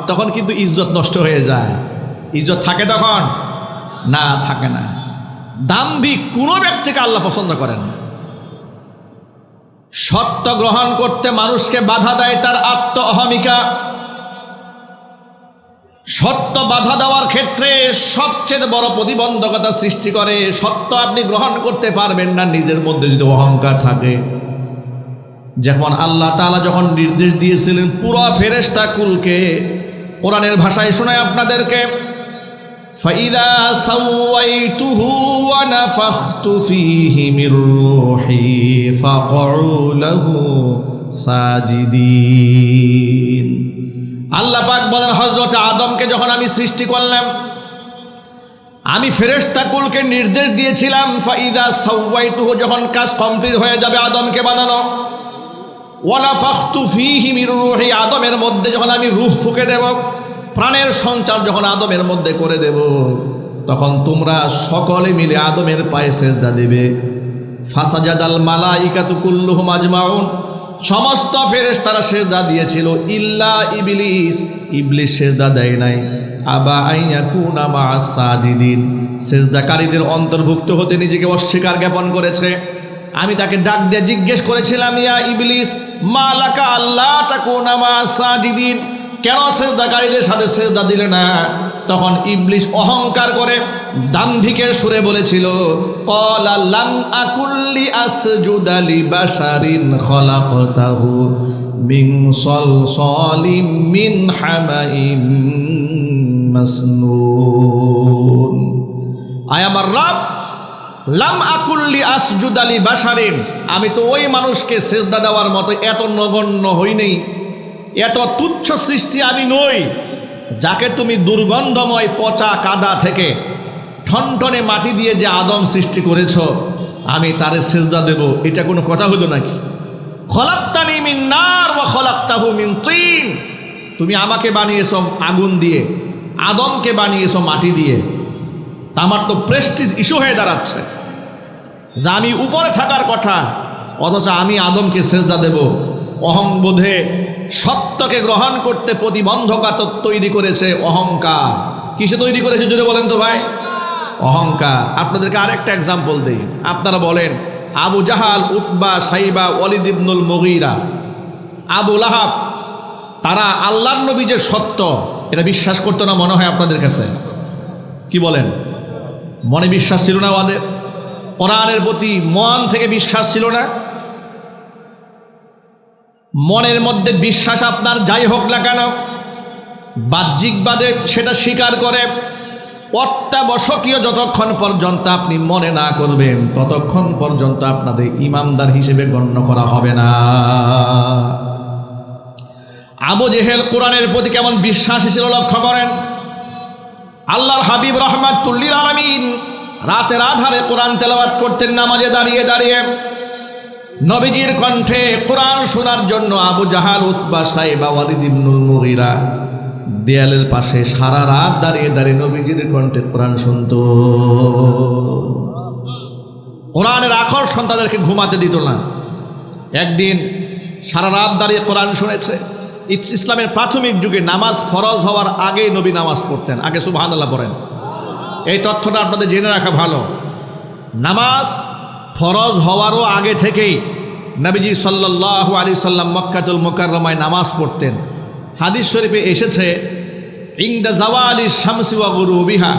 তখন কিন্তু ইজ্জত নষ্ট হয়ে যায়। ইজ্জত থাকে তখন? না, থাকে না। দাম্ভিক কোনো ব্যক্তিকে আল্লাহ পছন্দ করেন না। সত্য গ্রহণ করতে মানুষকে বাধা দেয় তার আত্ম অহমিকা। সত্য বাধা দেওয়ার ক্ষেত্রে সবচেয়ে বড় প্রতিবন্ধকতা সৃষ্টি করে। সত্য আপনি গ্রহণ করতে পারবেন না নিজের মধ্যে যদি অহংকার থাকে। যেমন আল্লাহ তাআলা যখন নির্দেশ দিয়েছিলেন পুরো ফেরেশতা কুলকে, কোরআনের ভাষায় শোনায় আপনাদেরকে, ফাইদা সাওয়াইতুহু ওয়া নাফাখতু ফীহি মির রূহি ফাকউ লাহু সাজিদিন। আল্লাহ পাক বলেন, হযরত আদমকে যখন আমি সৃষ্টি করলাম, আমি ফেরেশতা কুলকে নির্দেশ দিয়েছিলাম, ফাইদা সাওয়াইতুহু, যখন কাজ কমপ্লিট হয়ে যাবে আদমকে বানানো, ওয়ালাফাখতু ফীহি মির রূহি, আদমের মধ্যে যখন আমি রূহ ফুঁকে দেব, প্রাণের সঞ্চার যখন আদমের মধ্যে করে দেব, তখন তোমরা সকলে মিলে আদমের পায়ে সেজদা দেবে। ফাসাজাদাল মালাইকাতু কুল্লুহুম আজমাউন, সমস্ত ফেরেশতারা সেজদা দিয়েছিল, ইল্লা ইবলিস, ইবলিস সেজদা দেয় নাই। আবা আইয়াকুনা মা'আস সাজিদিন, সেজদাকারীদের অন্তর্ভুক্ত হতে নিজেকে অস্বীকার জ্ঞাপন করেছে। আমি তাকে ডাক দিয়ে জিজ্ঞেস করেছিলাম, ইয়া ইবলিস মা লাকা আল্লা তাকুনা মা'আস সাজিদিন, কেন সেজদাকারীদের সাথে সেজদা দিলে না? তখন ইবলিস অহংকার করে দাম্ভিকের সুরে বলেছিল, ক্বালা লাম আকুল্লি আসজুদা লিবাশারিন খলাকতাহু মিন সলসলিম মিন হামাইম মাসনুন। আয় আমার রব, লাম আকুল্লি আসজুদা লিবাশারিন, আমি তো ওই মানুষকে সেজদা দেওয়ার মতো এত নগণ্য হইনি, এত তুচ্ছ সৃষ্টি আমি নই, যাকে তুমি দুর্গন্ধময় পচা কাদা থেকে ঠনঠনে মাটি দিয়ে যে আদম সৃষ্টি করেছ, আমি তারে সেজদা দেব, এটা কোনো কথা হলো নাকি? খলাকতানি মিন নার ওয়া খলাকতাহু মিন তিন, তুমি আমাকে বানিয়েছো আগুন দিয়ে, আদমকে বানিয়েছো মাটি দিয়ে। তা আমার তো প্রেস্টিজ ইস্যু হয়ে দাঁড়াচ্ছে যে আমি উপরে থাকার কথা, অথচ আমি আদমকে সেজদা দেব। অহংবোধে সত্যকে গ্রহণ করতে প্রতিবন্ধকতা তৈরি করেছে অহংকার। কিসে তৈরি করেছে জোরে বলেন তো ভাই? অহংকার। আপনাদেরকে আরেকটা এক্সাম্পল দেই। আপনারা বলেন, আবু জাহাল, উতবা, সাইবা, ওয়ালিদ ইবনুল মুগীরা, আবু লাহাব, তারা আল্লাহর নবী যে সত্য, এটা বিশ্বাস করতো না মনে হয় আপনাদের কাছে? কি বলেন? মনে বিশ্বাস ছিল না ওদের? কোরআনের প্রতি মন থেকে বিশ্বাস ছিল না? মনের মধ্যে বিশ্বাস আপনার যাই হোক না কেন, বাহ্যিকভাবে সেটা স্বীকার করে, অত্যাবশ্যকীয় যতক্ষণ পর্যন্ত আপনি মনে না করবেন, ততক্ষণ পর্যন্ত আপনাদের ইমানদার হিসেবে গণ্য করা হবে না। আবু জেহেল কোরআনের প্রতি কেমন বিশ্বাসী ছিল লক্ষ্য করেন। আল্লাহর হাবিব রাহমাতুল লিল আলামিন রাতের আধারে কোরআন তেলাওয়াত করতেন নামাজে দাঁড়িয়ে দাঁড়িয়ে। নবীজির কণ্ঠে কোরআন শোনার জন্য আবু জাহাল, উতবা, সাইবা, ওয়ালিদ ইবনুল মুগীরা দেয়ালের পাশে সারা রাত দাঁড়িয়ে দাঁড়িয়ে নবীজির কণ্ঠে কোরআন শুনত। কোরআনের আকর্ষণ তাদেরকে ঘুমাতে দিত না। একদিন সারা রাত দাঁড়িয়ে কোরআন শুনেছে। ইসলামের প্রাথমিক যুগে নামাজ ফরজ হওয়ার আগেই নবী নামাজ পড়তেন। আগে সুবহানাল্লাহ পড়েন। এই তথ্যটা আপনাদের জেনে রাখা ভালো। নামাজ ফরজ হওয়ারও আগে থেকেই নবীজি সাল্লাল্লাহু আলাইহি সাল্লাম মক্কাতুল মুকাররমায় নামাজ পড়তেন। হাদিস শরীফে এসেছে, ইনদা জাওয়ালি শামসি ওয়া গুরুবিহা,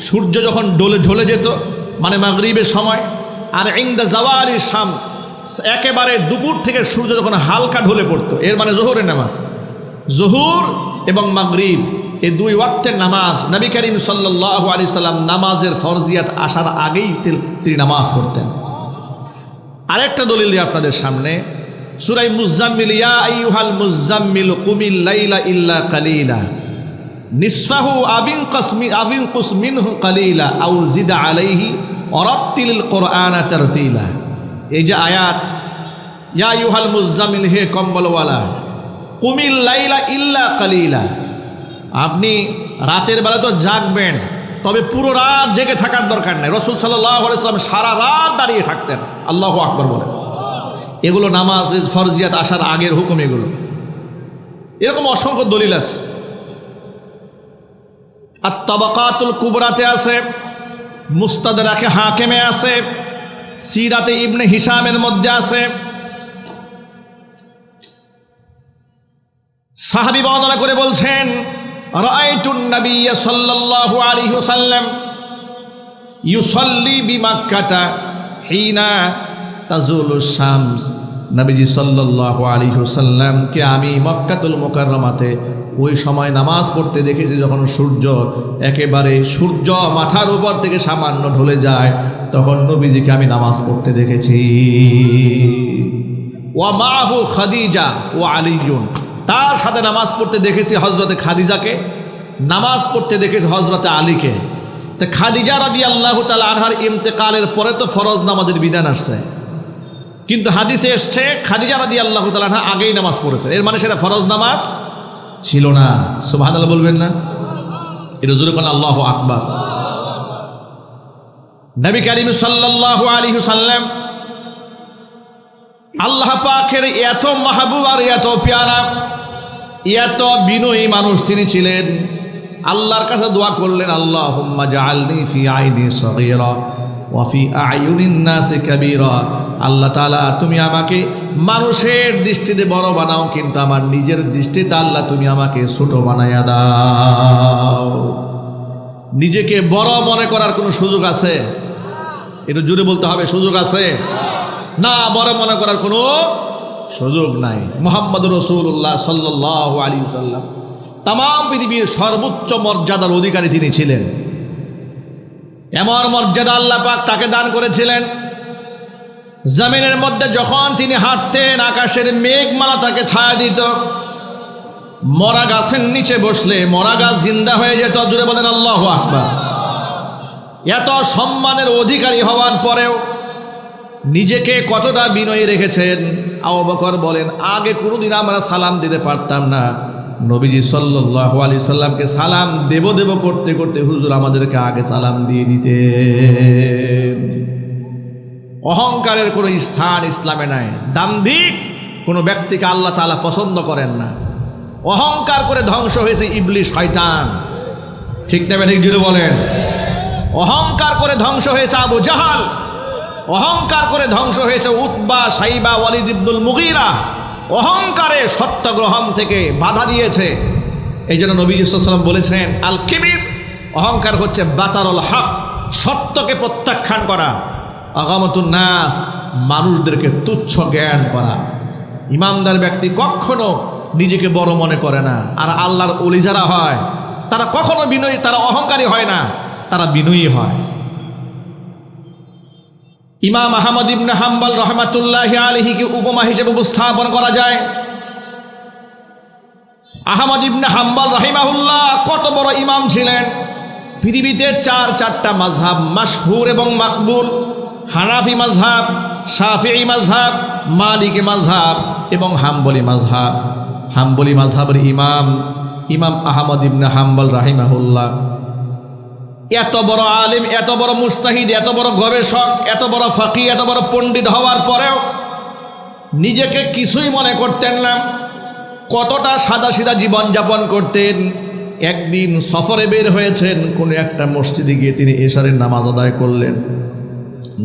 সূর্য যখন ঢলে যেত মানে মাগরিবের সময়, আর ইনদা জাওয়ালি শাম, একেবারে দুপুর থেকে সূর্য যখন হালকা ঢলে পড়তো, এর মানে জোহরের নামাজ। জোহর এবং মাগরিব এই দুই ওয়াক্তের নামাজ নবী করিম সাল্লাল্লাহু আলাইহি সাল্লাম নামাজের ফরজিয়াত আসার আগেই তিনি নামাজ পড়তেন। আরেকটা দলিল দিয়ে আপনাদের সামনে, সূরা মুজাম্মিল, ইয়া আইয়ুহাল মুজাম্মিল কুমিল লাইলা ইল্লা কালিলা নিসফাহু আবিনকুস মিনহু কালিলা আও জিদ আলাইহি ওয়ারাত্তিলিল কুরআনা তারতিলা। এই যে আয়াত, ইয়া আইয়ুহাল মুজাম্মিল, হে কম্বলওয়ালা, কুমিল লাইলা ইল্লা কালিলা, আপনি রাতের বেলা তো জাগবেন, তবে পুরো রাত জেগে থাকার দরকার নেই। রাসূল সাল্লাল্লাহু আলাইহি ওয়াসাল্লাম সারা রাত দাঁড়িয়ে থাকতেন। আল্লাহু আকবার বলেন। এগুলো নামাজ ফরজিয়াত আসার আগের হুকুম। এগুলো এরকম অসংখ্য দলিল আছে। আর তাবাকাতুল কুবরাতে আছে, মুস্তাদরাকে হাকিমে আছে, সিরাতে ইবনে হিশামের মধ্যে আছে। সাহাবী বর্ণনা করে বলছেন, রাআইতুন নাবিয়্য সাল্লাল্লাহু আলাইহি ওয়াসাল্লাম ইউসাল্লি বিমাক্কাতা হিনা তাজুলুশ শামস। নবীজি সাল্লাল্লাহু আলাইহি ওয়াসাল্লামকে আমি মক্কাতুল মুকাররমাতে ওই সময় নামাজ পড়তে দেখেছি, যখন সূর্য মাথার উপর থেকে সামান্য ঢলে যায়, তখন নবীজিকে আমি নামাজ পড়তে দেখেছি। ওয়া মাহু খাদিজা ওয়া আলিয়ুন, তার সাথে নামাজ পড়তে দেখেছি হযরতে খাদিজাকে, নামাজ পড়তে দেখেছি হযরতে আলীকে। তো খাদিজা রাদিয়াল্লাহু তাআলা আনহার ইন্তেকালের পরে তো ফরজ নামাজের বিধান আসছে। কিন্তু হাদিসে এসছে খাদিজা রাদিয়াল্লাহু তাআলা আনহা আগেই নামাজ পড়েছেন, এর মানে সেটা ফরজ নামাজ ছিল না। সুবহানাল্লাহ বলবেন না? এটা জোরে কোন আল্লাহু আকবার। নবী করিম সাল্লাল্লাহু আলাইহি ওয়াসাল্লাম আল্লাহ পাকের এত মাহবুব আর এত পেয়ারা, এত বিনয়ী মানুষ তিনি ছিলেন। আল্লাহর কাছে দোয়া করলেন, আল্লাহুম্মা জাআলনি ফি আইনি সগীরা ওয়া ফি আয়ুনিন নাসি কাবীরা। আল্লাহ তাআলা তুমি আমাকে মানুষের দৃষ্টিতে বড় বানাও, কিন্তু আমার নিজের দৃষ্টিতে আল্লাহ তুমি আমাকে ছোট বানাইয়া দাও। নিজেকে বড় মনে করার কোনো সুযোগ আছে? একটু জোরে বলতে হবে, সুযোগ আছে না? বড় মনে করার কোনো সুযোগ নাই। মুহাম্মদুর রাসূলুল্লাহ সাল্লাল্লাহু আলাইহি ওয়াসাল্লাম তাম পৃথিবীর সর্বোচ্চ মর্যাদার অধিকারী তিনি ছিলেন। এমন মর্যাদা আল্লাহ পাক তাকে দান করেছিলেন, জমিনের মধ্যে যখন তিনি হাঁটতেন আকাশের মেঘমালা তাকে ছায়া দিত। মরা গাছের নিচে বসলে মরা গাছ জিন্দা হয়ে যেত। জুড়ে বলেন আল্লাহু আকবার। এত সম্মানের অধিকারী হওয়ার পরেও নিজেকে কতটা বিনয়ী রেখেছেন। আবু বকর বলেন, আগে কোনোদিন আমরা সালাম দিতে পারতাম না, নবীজি সাল্লাল্লাহু আলাইহি সাল্লামকে সালাম দেব দেব করতে করতে হুজুর আমাদেরকে আগে সালাম দিয়ে দিতেন। অহংকারের কোনো স্থান ইসলামে নাই। দাম্ভিক কোনো ব্যক্তিকে আল্লাহ তাআলা পছন্দ করেন না। অহংকার করে ধ্বংস হয়েছে ইবলিস, শয়তান। ঠিক না? ঠিক জুড়ে বলেন। অহংকার করে ধ্বংস হয়েছে আবু জাহাল, অহংকার করে ধ্বংস হয়েছে উতবা, সাইবা, ওয়ালিদ ইবনুল মুগীরা। অহংকারে সত্য গ্রহণ থেকে বাধা দিয়েছে। এই জন্য নবী সাল্লাল্লাহু আলাইহি ওয়াসাল্লাম বলেছেন, আল কিবির, অহংকার হচ্ছে বাতারুল হক, সত্যকে প্রত্যাখ্যান করা। আগামাতুন নাস, মানুষদেরকে তুচ্ছ জ্ঞান করা। ইমানদার ব্যক্তি কখনো নিজেকে বড় মনে করে না। আর আল্লাহর ওলি যারা হয় তারা কখনো বিনয়ী, তারা অহংকারী হয় না, তারা বিনয়ী হয়। ইমাম আহমদ ইবনে হাম্বল রাহমাতুল্লাহি আলাইহিকে উপমা হিসেবে উপস্থাপন করা যায়। আহমদ ইবনে হাম্বল রাহিমাহুল্লাহ কত বড় ইমাম ছিলেন। পৃথিবীতে চারটা মাযহাব মাশহুর এবং মাকবুল, হানাফি মাযহাব, শাফিঈ মাযহাব, মালিকি মাযহাব এবং হাম্বলি মাযহাব। হাম্বলি মাযহাবের ইমাম আহমদ ইবনে হাম্বল রাহিমাহুল্লাহ এত বড় আলিম, এত বড় মুস্তাহিদ, এত বড় গবেষক, এত বড় ফাকিহ, এত বড় পণ্ডিত হওয়ার পরেও নিজেকে কিছুই মনে করতেন না। কতটা সাদাসিধা জীবনযাপন করতেন। একদিন সফরে বের হয়েছেন, কোনো একটা মসজিদে গিয়ে তিনি এশারের নামাজ আদায় করলেন।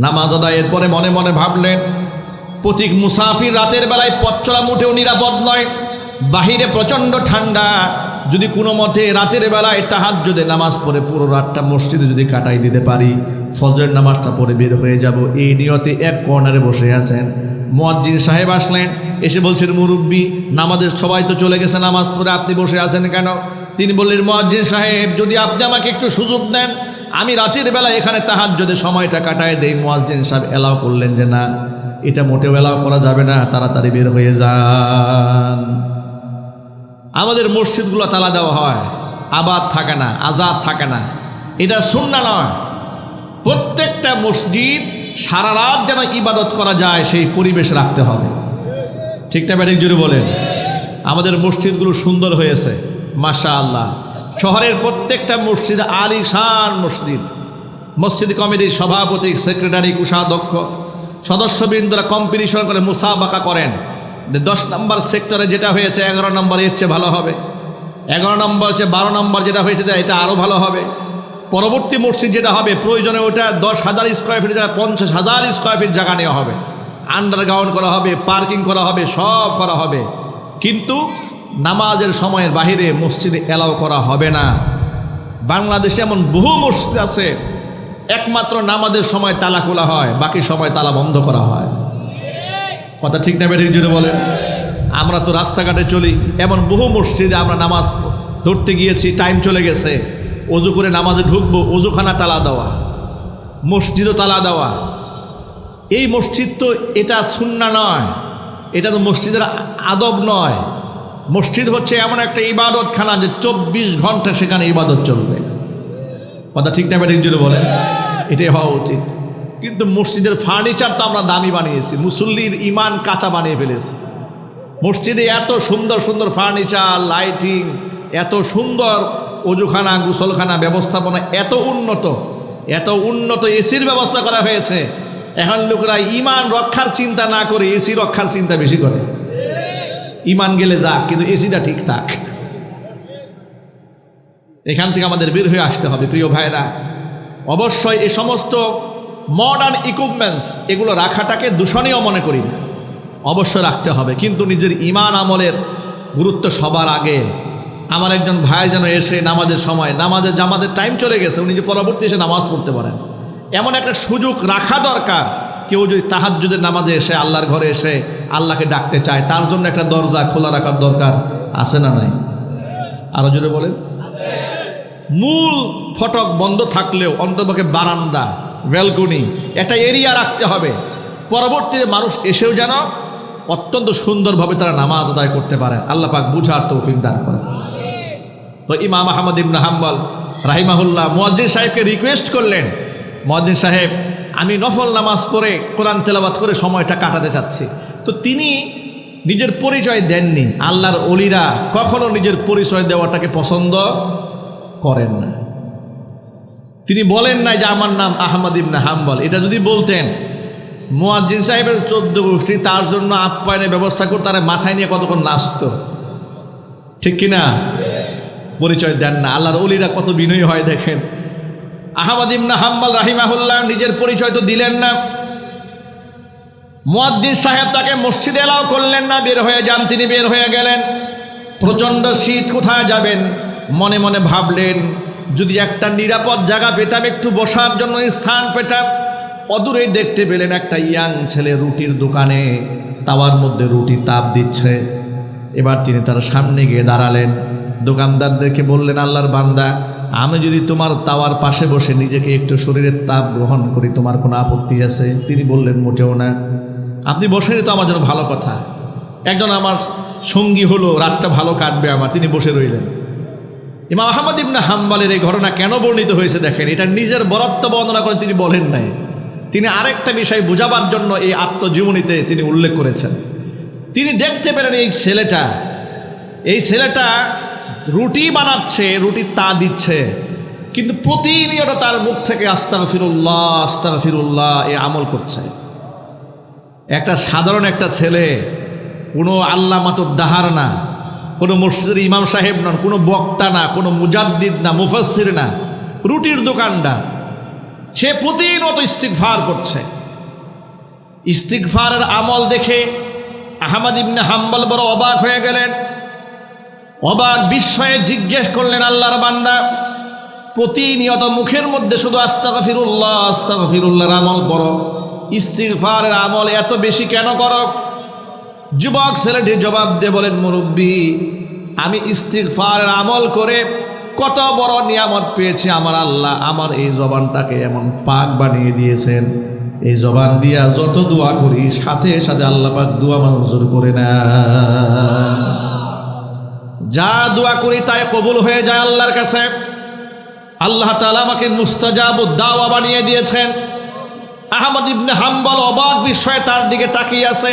নামাজ আদায়ের পরে মনে মনে ভাবলেন, পথিক মুসাফির, রাতের বেলায় পথ চলা মোটেও নিরাপদ নয়, বাহিরে প্রচণ্ড ঠান্ডা। যদি কোনো মতে রাতের বেলায় তাহাজ্জুদে নামাজ পড়ে পুরো রাতটা মসজিদে যদি কাটাই দিতে পারি, ফজরের নামাজটা পড়ে বের হয়ে যাব, এই নিয়তে এক কর্নারে বসে আছেন। মুয়াজ্জিন সাহেব আসলেন, এসে বলছেন, মুরব্বী, নামাজের সবাই তো চলে গেছে, নামাজ পড়ে আপনি বসে আছেন কেন? তিনি বললেন, মুয়াজ্জিন সাহেব, যদি আপনি আমাকে একটু সুযোগ দেন, আমি রাতের বেলা এখানে তাহাজ্জুদে সময়টা কাটায় দেই। মুয়াজ্জিন সাহেব এলাও করলেন যে না, এটা মোটেও এলাও করা যাবে না, তাড়াতাড়ি বের হয়ে যান। আমাদের মসজিদগুলো তালা দেওয়া হয়, আবাদ থাকে না, আজাদ থাকে না, এটা সুন্নাহ নয়। প্রত্যেকটা মসজিদ সারা রাত যেন ইবাদত করা যায় সেই পরিবেশ রাখতে হবে। ঠিক না? ব্যাটিক জুড়ে বলেন। আমাদের মসজিদগুলো সুন্দর হয়েছে মাশাআল্লাহ। শহরের প্রত্যেকটা মসজিদ আলিশান মসজিদ। মসজিদ কমিটির সভাপতি, সেক্রেটারি, কোষাধ্যক্ষ, সদস্যবৃন্দরা কম্পিটিশন করে, মুসাবাকা করেন। 10 নম্বর সেক্টরে যেটা হয়েছে 11 নম্বর এর চেয়ে ভালো হবে, 11 নম্বর চেয়ে 12 নম্বর যেটা হয়েছে এটা আরও ভালো হবে। পরবর্তী মসজিদ যেটা হবে প্রয়োজনে ওটা 10,000 স্কোয়ার ফিট জায়গা 50,000 স্কোয়ার ফিট জায়গা নেওয়া হবে, আন্ডারগ্রাউন্ড করা হবে, পার্কিং করা হবে, সব করা হবে। কিন্তু নামাজের সময়ের বাহিরে মসজিদে এলাও করা হবে না। বাংলাদেশে এমন বহু মসজিদ আছে একমাত্র নামাজের সময় তালা খোলা হয়, বাকি সময় তালা বন্ধ করা হয়। কথা ঠিক না? বেঠিক জুড়ে বলেন। আমরা তো রাস্তাঘাটে চলি, এমন বহু মসজিদে আমরা নামাজ ধরতে গিয়েছি, টাইম চলে গেছে, অজু করে নামাজে ঢুকবো, অজুখানা তালা দেওয়া, মসজিদও তালা দেওয়া। এই মসজিদ তো এটা সুন্নাহ নয়, এটা তো মসজিদের আদব নয়। মসজিদ হচ্ছে এমন একটা ইবাদতখানা যে 24 ঘন্টা সেখানে ইবাদত চলবে। কথা ঠিক না? বেঠিক জুড়ে বলেন। এটাই হওয়া উচিত। কিন্তু মসজিদের ফার্নিচার তো আমরা দামি বানিয়েছি, মুসল্লির ইমান কাঁচা বানিয়ে ফেলেছি। মসজিদে এত সুন্দর সুন্দর ফার্নিচার, লাইটিং, এত সুন্দর অজুখানা, গোসলখানা ব্যবস্থাপনা, এত উন্নত এসির ব্যবস্থা করা হয়েছে। এখন লোকেরা ইমান রক্ষার চিন্তা না করে এসি রক্ষার চিন্তা বেশি করে। ইমান গেলে যাক, কিন্তু এসিটা ঠিক থাক। এখান থেকে আমাদের বের হয়ে আসতে হবে প্রিয় ভাইরা। অবশ্যই এই সমস্ত মডার্ন ইকুইপমেন্টস এগুলো রাখাটাকে দূষণীয় মনে করি না, অবশ্যই রাখতে হবে, কিন্তু নিজের ইমান আমলের গুরুত্ব সবার আগে। আমার একজন ভাই যেন এসে নামাজের সময়, জামাতের টাইম চলে গেছে, উনি যে পরবর্তী এসে নামাজ পড়তে পারেন এমন একটা সুযোগ রাখা দরকার। কেউ যদি তাহাজ্জুদের নামাজে এসে আল্লাহর ঘরে এসে আল্লাহকে ডাকতে চায়, তার জন্য একটা দরজা খোলা রাখার দরকার আছে না নাই? আরো জোরে বলেন। মূল ফটক বন্ধ থাকলেও অন্ততপক্ষে বারান্দা, ব্যালকনি, একটা এরিয়া রাখতে হবে, পরবর্তীতে মানুষ এসেও যেন অত্যন্ত সুন্দরভাবে তারা নামাজ আদায় করতে পারে। আল্লাহ পাক বুঝার তৌফিক দান করেন। তো ইমাম আহমদ ইবনে হাম্বল রাহিমাহুল্লাহ মুয়াজ্জিন সাহেবকে রিকোয়েস্ট করলেন, মুয়াজ্জিন সাহেব আমি নফল নামাজ পড়ে কোরআন তেলাওয়াত করে সময়টা কাটাতে চাচ্ছি। তো তিনি নিজের পরিচয় দেননি। আল্লাহর ওলিরা কখনো নিজের পরিচয় দেওয়াটাকে পছন্দ করেন না। তিনি বলেন নাই যে আমার নাম আহমদ ইবনে হাম্বল। এটা যদি বলতেন, মুয়াজ্জিন সাহেবের 14 গোষ্ঠী তার জন্য আপ্যায়নের ব্যবস্থা করে তারা মাথায় নিয়ে কতক্ষণ নাচত, ঠিক কিনা? পরিচয় দেন না। আল্লাহর ওলিরা কত বিনয়ী হয় দেখেন। আহমদ ইবনে হাম্বল রাহিমাহুল্লাহ নিজের পরিচয় তো দিলেন না। মুয়াজ্জিন সাহেব তাকে মসজিদে এলাও করলেন না, বের হয়ে যান। তিনি বের হয়ে গেলেন। প্রচণ্ড শীত, কোথায় যাবেন? মনে মনে ভাবলেন যদি একটা নিরাপদ জায়গা পেতাম, একটু বসার জন্য স্থান পেতাম। অদূরে দেখতে পেলেন একটা ইয়াং ছেলে রুটির দোকানে তাওয়ার মধ্যে রুটি তাপ দিচ্ছে। এবার তিনি তার সামনে গিয়ে দাঁড়ালেন। দোকানদারদেরকে বললেন, আল্লাহর বান্দা, আমি যদি তোমার তাওয়ার পাশে বসে নিজেকে একটু শরীরের তাপ গ্রহণ করি, তোমার কোনো আপত্তি আছে? তিনি বললেন, মোটেও না। আপনি বসেনি তো আমার জন্য ভালো কথা। একজন আমার সঙ্গী হলো, রাতটা ভালো কাটবে আমার। তিনি বসে রইলেন। ইমাম আহমদ ইবনে হাম্বলের এই ঘটনা কেন বর্ণিত হয়েছে দেখেন। এটা নিজের বরত্ব বর্ণনা করে তিনি বলেন নাই, তিনি আরেকটা বিষয় বোঝাবার জন্য এই আত্মজীবনীতে তিনি উল্লেখ করেছেন। তিনি দেখতে পেলেন এই ছেলেটা রুটি বানাচ্ছে, রুটি তা দিচ্ছে, কিন্তু প্রতিনিয়ত তার মুখ থেকে আস্তাগফিরুল্লাহ আস্তাগফিরুল্লাহ এই আমল করছে। একটা সাধারণ একটা ছেলে, কোনো আল্লামাতুদ দাহার না, কোনো মসজিদের ইমাম সাহেব নন, কোনো বক্তা না, কোনো মুজাদ্দিদ না, মুফাসসির না, রুটির দোকানদার। সে প্রতিনিয়ত ইস্তিগফার করছে। ইস্তিগফারের আমল দেখে আহমদ ইবনে হাম্বল বড় অবাক হয়ে গেলেন। অবাক বিস্ময়ে জিজ্ঞেস করলেন, আল্লাহর বান্দা, প্রতিনিয়ত মুখের মধ্যে শুধু আস্তাগফিরুল্লাহ আস্তাগফিরুল্লাহর আমল করো, ইস্তিগফারের আমল এত বেশি কেন করো? যুবক ছেলেটি জবাব দিয়ে বলেন, মুরব্বী, আমি ইস্তিগফারের আমল করে কত বড় নিয়ামত পেয়েছি। আমার আল্লাহ আমার এই জবানটাকে এমন পাক বানিয়ে দিয়েছেন, এই জবান দিয়া যত দোয়া করি সাথে সাথে আল্লাহ পাক দোয়া মঞ্জুর করে না। যা দোয়া করি তাই কবুল হয়ে যায় আল্লাহর কাছে। আল্লাহ তাআলা আমাকে মুস্তাজাবুদ দাওয়া বানিয়ে দিয়েছেন। আহমদ ইবনে হাম্বল অবাক বিস্ময়ে তার দিকে তাকিয়ে আছে।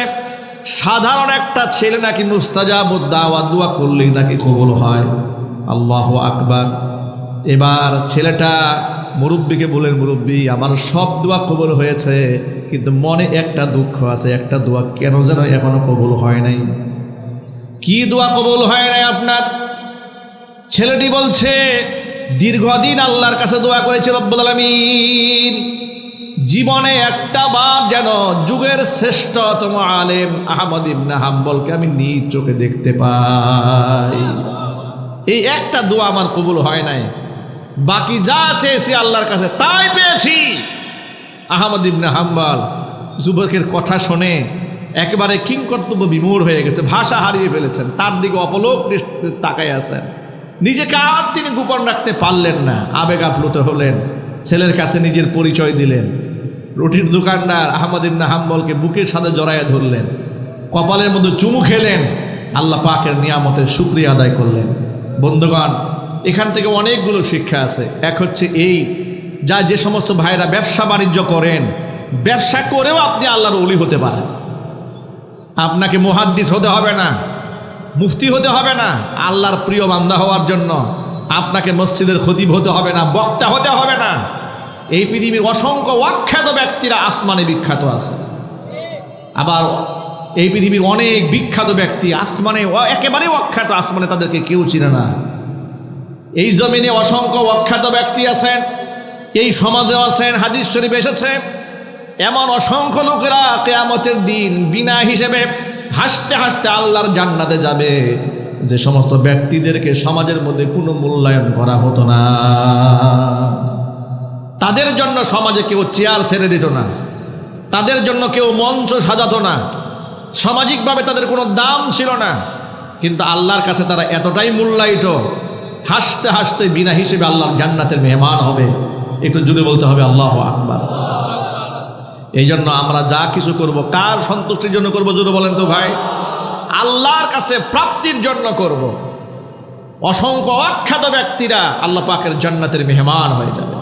সাধারণ একটা ছেলে নাকি মুস্তাজাবুদ দাওয়া, দোয়া করলেই নাকি কবুল হয়। আল্লাহু আকবার। এবার ছেলেটা মুরব্বীকে বলেন, মুরব্বী, আমার সব দোয়া কবুল হয়েছে, কিন্তু মনে একটা দুঃখ আছে, একটা দোয়া কেন যেন এখনো কবুল হয় নাই। কি দোয়া কবুল হয় নাই আপনার? ছেলেটি বলছে, দীর্ঘদিন আল্লাহর কাছে দোয়া করেছে রব্বুল আলামিন, জীবনে একটা বার যেন যুগের শ্রেষ্ঠতম আলেম আহমদ ইবনে হাম্বলকে আমি নিজ চোখে দেখতে পাই। এই একটা দোয়া আমার কবুল হয় নাই, বাকি যা চেয়েছি আল্লাহর কাছে তাই পেয়েছি। আহমদ ইবনে হাম্বল যুবকের কথা শুনে একেবারে কিংকর্তব্য বিমূঢ় হয়ে গেছে, ভাষা হারিয়ে ফেলেছেন। তার দিকে অপলোক দৃষ্টিতে তাকায় আছেন। নিজেকে আর তিনি গোপন রাখতে পারলেন না, আবেগ আপ্লুত হলেন। ছেলের কাছে নিজের পরিচয় দিলেন। রুটির দোকানদার আহমদ ইবনে হাম্বলকে বুকের সাথে জড়াইয়া ধরলেন, কপালের মধ্যে চুমু খেলেন, আল্লাহ পাকের নিয়ামতের শুকরিয়া আদায় করলেন। বন্ধুগণ, এখান থেকে অনেকগুলো শিক্ষা আছে। এক হচ্ছে এই, যে সমস্ত ভাইরা ব্যবসা বাণিজ্য করেন, ব্যবসা করেও আপনি আল্লাহর ওলি হতে পারেন। আপনাকে মুহাদ্দিস হতে হবে না, মুফতি হতে হবে না। আল্লাহর প্রিয় বান্দা হওয়ার জন্য আপনাকে মসজিদের খতিব হতে হবে না, বক্তা হতে হবে না। এই পৃথিবীর অসংখ্য অখ্যাত ব্যক্তিরা আসমানে বিখ্যাত আছে, আবার এই পৃথিবীর অনেক বিখ্যাত ব্যক্তি আসমানে একেবারেই অখ্যাত, আসমানে তাদেরকে কেউ চিনে না। এই জমিনে অসংখ্য অখ্যাত ব্যক্তি আছেন, এই সমাজেও আছেন। হাদিস শরীফ এসেছে এমন অসংখ্য লোকেরা কিয়ামতের দিন বিনা হিসেবে হাসতে হাসতে আল্লাহর জান্নাতে যাবে, যে সমস্ত ব্যক্তিদেরকে সমাজের মধ্যে কোনো মূল্যায়ন করা হতো না। তাদের জন্য সমাজে কেউ চেয়ার ছেড়ে দিত না, তাদের জন্য কেউ মঞ্চ সাজাতো না, সামাজিকভাবে তাদের কোনো দাম ছিল না। কিন্তু আল্লাহর কাছে তারা এতটাই মূল্যায়িত, হাসতে হাসতে বিনা হিসেবে আল্লাহর জান্নাতের মেহমান হবে। একটু জুড়ে বলতে হবে আল্লাহু আকবার। এই জন্য আমরা যা কিছু করব কার সন্তুষ্টির জন্য করব? জুড়ে বলেন তো ভাই। আল্লাহর কাছে প্রাপ্তির জন্য করব। অসংখ্য অখ্যাত ব্যক্তিরা আল্লাহ পাকের জান্নাতের মেহমান হয়ে যাবে।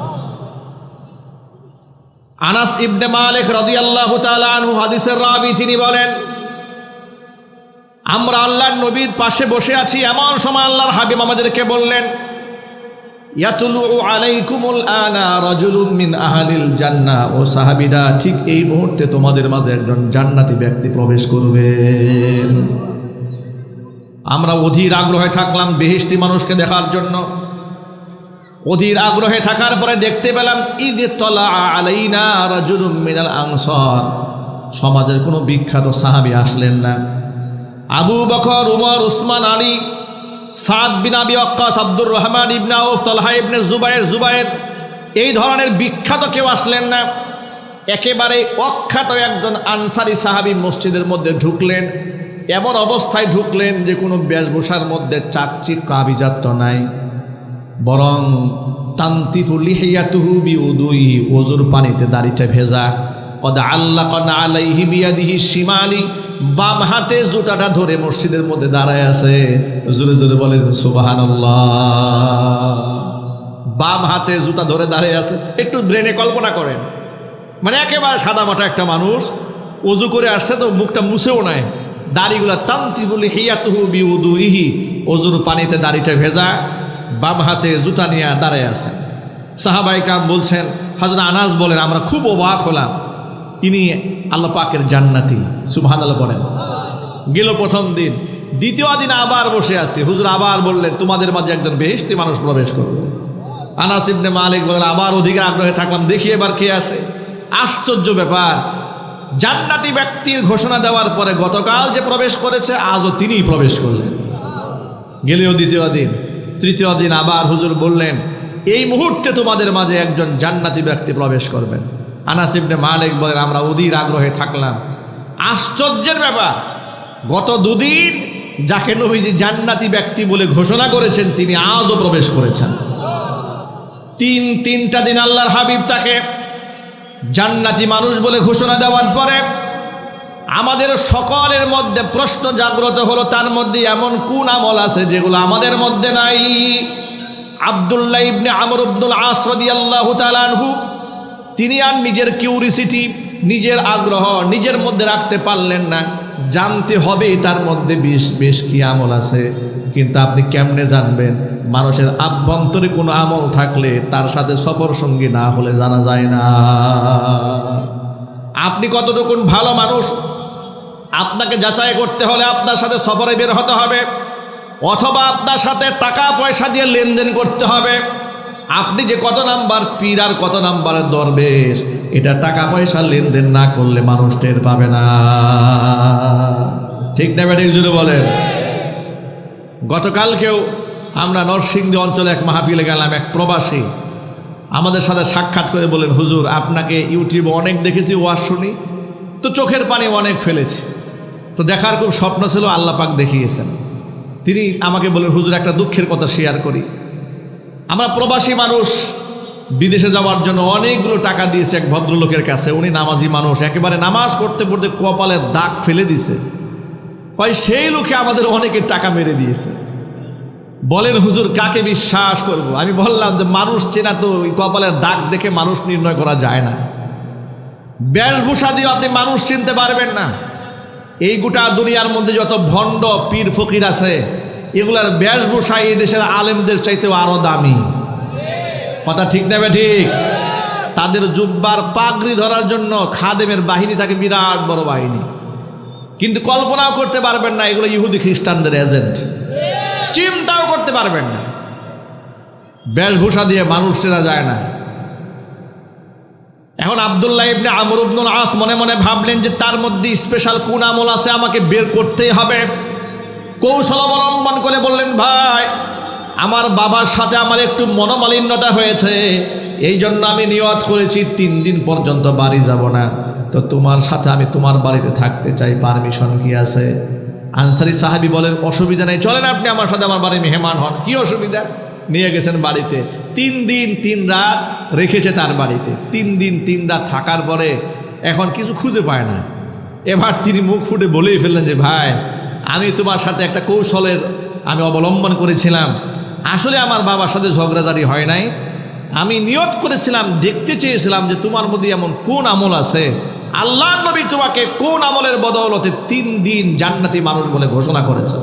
আনাস ইবনে মালিক রাদিয়াল্লাহু তাআলা আনহু হাদিসের রাবী, তিনি বলেন, আমরা আল্লাহর নবীর পাশে বসে আছি, এমন সময় আল্লাহর হাবিব আমাদেরকে বললেন, ইয়াতুলু আলাইকুমুল আনা রাজুলুম মিন আহলিল জান্নাহ। ও সাহাবীরা, ঠিক এই মুহূর্তে তোমাদের মাঝে একজন জান্নাতি ব্যক্তি প্রবেশ করবেন। আমরা অধীর আগ্রহে থাকলাম বেহেশতি মানুষকে দেখার জন্য। অধীর আগ্রহে থাকার পরে দেখতে পেলাম ঈদ তলা আলাইনা রাজুলুম মিনাল আনসার। সমাজের কোনো বিখ্যাত সাহাবী আসলেন না। আবু বকর, উমর, উসমান, আলী, সাদ বিন আবি ওয়াক্কাস, আব্দুর রহমান ইবনে আউফ, তালহা ইবনে জুবায়ের এই ধরনের বিখ্যাত কেউ আসলেন না। একেবারে অখ্যাত একজন আনসারি সাহাবী মসজিদের মধ্যে ঢুকলেন। এমন অবস্থায় ঢুকলেন যে কোনো বেশভূষার মধ্যে চাকচিক্য আভিজাত্য নাই, বরং তান্তিফু লিহিয়াতুহু বিউদুইহি, ওযুর পানিতে দাড়িটা ভেজা। কদ আল্লাকানা আলাইহি বিয়াদিহি শিমালি, বাম হাতে জুতাটা ধরে মসজিদের মধ্যে দাঁড়ায় আছে। জোরে জোরে বলে সুবহানাল্লাহ। বাম হাতে জুতা ধরে দাঁড়িয়ে আছে। একটু ব্রেনে কল্পনা করেন, মানে একেবারে সাদা মাটা একটা মানুষ, ওযু করে আসছে তো মুখটা মুছেও নাই, দাড়িগুলা তান্তিফু লিহিয়াতুহু বিউদুইহি, ওযুর পানিতে দাড়িটা ভেজা, বাম হাতে জুতা নিয়ে দাঁড়ায় আছে। সাহাবায়ে কেরাম বলছেন, হযরত আনাস বলেন, আমরা খুব অবাক হলাম, ইনি আল্লাহ পাকের জান্নাতি। সুবহানাল্লাহ বলেন। গেল প্রথম দিন, দ্বিতীয় দিন আবার বসে আছি। হুজুর আবার বললেন, তোমাদের মাঝে একজন বেহেশতি মানুষ প্রবেশ করবে। আনাস ইবনে মালিক বলেন, আবার অধিক আগ্রহে থাকলাম, দেখি এবার কে আসে। আশ্চর্য ব্যাপার, জান্নাতি ব্যক্তির ঘোষণা দেওয়ার পরে গতকাল যে প্রবেশ করেছে, আজও তিনিই প্রবেশ করলেন। গেলেও দ্বিতীয় দিন, তৃতীয় দিন আবার হুজুর বললেন, এই মুহূর্তে তোমাদের মাঝে একজন জান্নাতি ব্যক্তি প্রবেশ করবেন। আনাস ইবনে মালিক বলেন, আমরা অধীর আগ্রহে থাকলাম। আশ্চর্যের ব্যাপার, গত দুদিন যাকে নবীজি জান্নাতি ব্যক্তি বলে ঘোষণা করেছেন, তিনি আজও প্রবেশ করেছেন। তিনটা দিন আল্লাহর হাবিব তাকে জান্নাতি মানুষ বলে ঘোষণা দেওয়ার পরে আমাদের সকলের মধ্যে প্রশ্ন জাগ্রত হলো, তার মধ্যে এমন কোন আমল আছে যেগুলো আমাদের মধ্যে নাই? আব্দুল্লাহ ইবনে আমর ইবনুল আস রাদিয়াল্লাহু তাআলা আনহু, তিনি আর নিজের কিউরিসিটি, নিজের আগ্রহ নিজের মধ্যে রাখতে পারলেন না। জানতে হবে তার মধ্যে বেশ কি আমল আছে। কিন্তু আপনি কেমনে জানবেন? মানুষের আভ্যন্তরে কোনো আমল থাকলে তার সাথে সফর সঙ্গী না হলে জানা যায় না। আপনি কতটুকু ভালো মানুষ, আপনাকে যাচাই করতে হলে আপনার সাথে সফরে বের হতে হবে, অথবা আপনার সাথে টাকা পয়সা দিয়ে লেনদেন করতে হবে। আপনি যে কত নাম্বার পীর আর কত নাম্বারের দরবেশ, এটা টাকা পয়সা লেনদেন না করলে মানুষ টের পাবে না। ঠিক না ব্যাটিক জুড়ে বলেন। গতকালকেও আমরা নরসিংদী অঞ্চলে এক মাহফিলে গেলাম। এক প্রবাসী আমাদের সাথে সাক্ষাৎ করে বলেন, হুজুর আপনাকে ইউটিউবে অনেক দেখেছি, ওয়াজ শুনি, তো চোখের পানি অনেক ফেলেছি, তো দেখার খুব স্বপ্ন ছিল, আল্লাহ পাক দেখিয়েছেন। তিনি আমাকে বলেন, হুজুর একটা দুঃখের কথা শেয়ার করি। আমরা প্রবাসী মানুষ, বিদেশে যাওয়ার জন্য অনেকগুলো টাকা দিয়েছে এক ভদ্রলোকের কাছে। উনি নামাজি মানুষ, একেবারে নামাজ পড়তে পড়তে কপালের দাগ ফেলে দিয়েছে। হয় সেই লোকে আমাদের অনেকের টাকা মেরে দিয়েছে। বলেন হুজুর কাকে বিশ্বাস করব? আমি বললাম যে মানুষ চেনা তো ওই কপালের দাগ দেখে মানুষ নির্ণয় করা যায় না। বেশভূষা দিয়ে আপনি মানুষ চিনতে পারবেন না। এই গোটা দুনিয়ার মধ্যে যত ভণ্ড পীর ফকির আছে, এগুলার বেশভূষা এই দেশের আলেমদের চাইতেও আরো দামি। কথা ঠিক নেবে ঠিক? তাদের জুব্বার পাগড়ি ধরার জন্য খাদেমের বাহিনী থাকে, বিরাট বড় বাহিনী। কিন্তু কল্পনাও করতে পারবেন না এগুলো ইহুদি খ্রিস্টানদের এজেন্ট, চিন্তাও করতে পারবেন না। বেশভূষা দিয়ে মানুষ চেনা যায় না। এখন আব্দুল্লাহ ইবনে আমর ইবনুল আস মনে মনে ভাবলেন যে তার মধ্যে স্পেশাল কোন আমল আছে, আমাকে বের করতেই হবে। কৌশল অবলম্বন করে বললেন, ভাই আমার বাবার সাথে আমার একটু মনোমালিন্যতা হয়েছে, এই জন্য আমি নিয়ত করেছি 3 দিন পর্যন্ত বাড়ি যাব না। তো তোমার সাথে আমি তোমার বাড়িতে থাকতে চাই, পারমিশন কি আছে? আনসারি সাহাবী বলেন, অসুবিধা নেই, চলেন আপনি আমার সাথে আমার বাড়ির মেহমান হন। কি অসুবিধা? নিয়ে গেছেন বাড়িতে। 3 দিন 3 রাত রেখেছে তার বাড়িতে। 3 দিন 3 রাত থাকার পরে এখন কিছু খুঁজে পায় না। এবার তিনি মুখ ফুটে বলেই ফেললেন যে, ভাই আমি তোমার সাথে একটা কৌশলের আমি অবলম্বন করেছিলাম। আসলে আমার বাবার সাথে ঝগড়াঝাড়ি হয় নাই। আমি নিয়ত করেছিলাম, দেখতে চেয়েছিলাম যে তোমার মধ্যে এমন কোন আমল আছে, আল্লাহর নবী তোমাকে কোন আমলের বদৌলতে 3 দিন জান্নাতি মানুষ বলে ঘোষণা করেছে।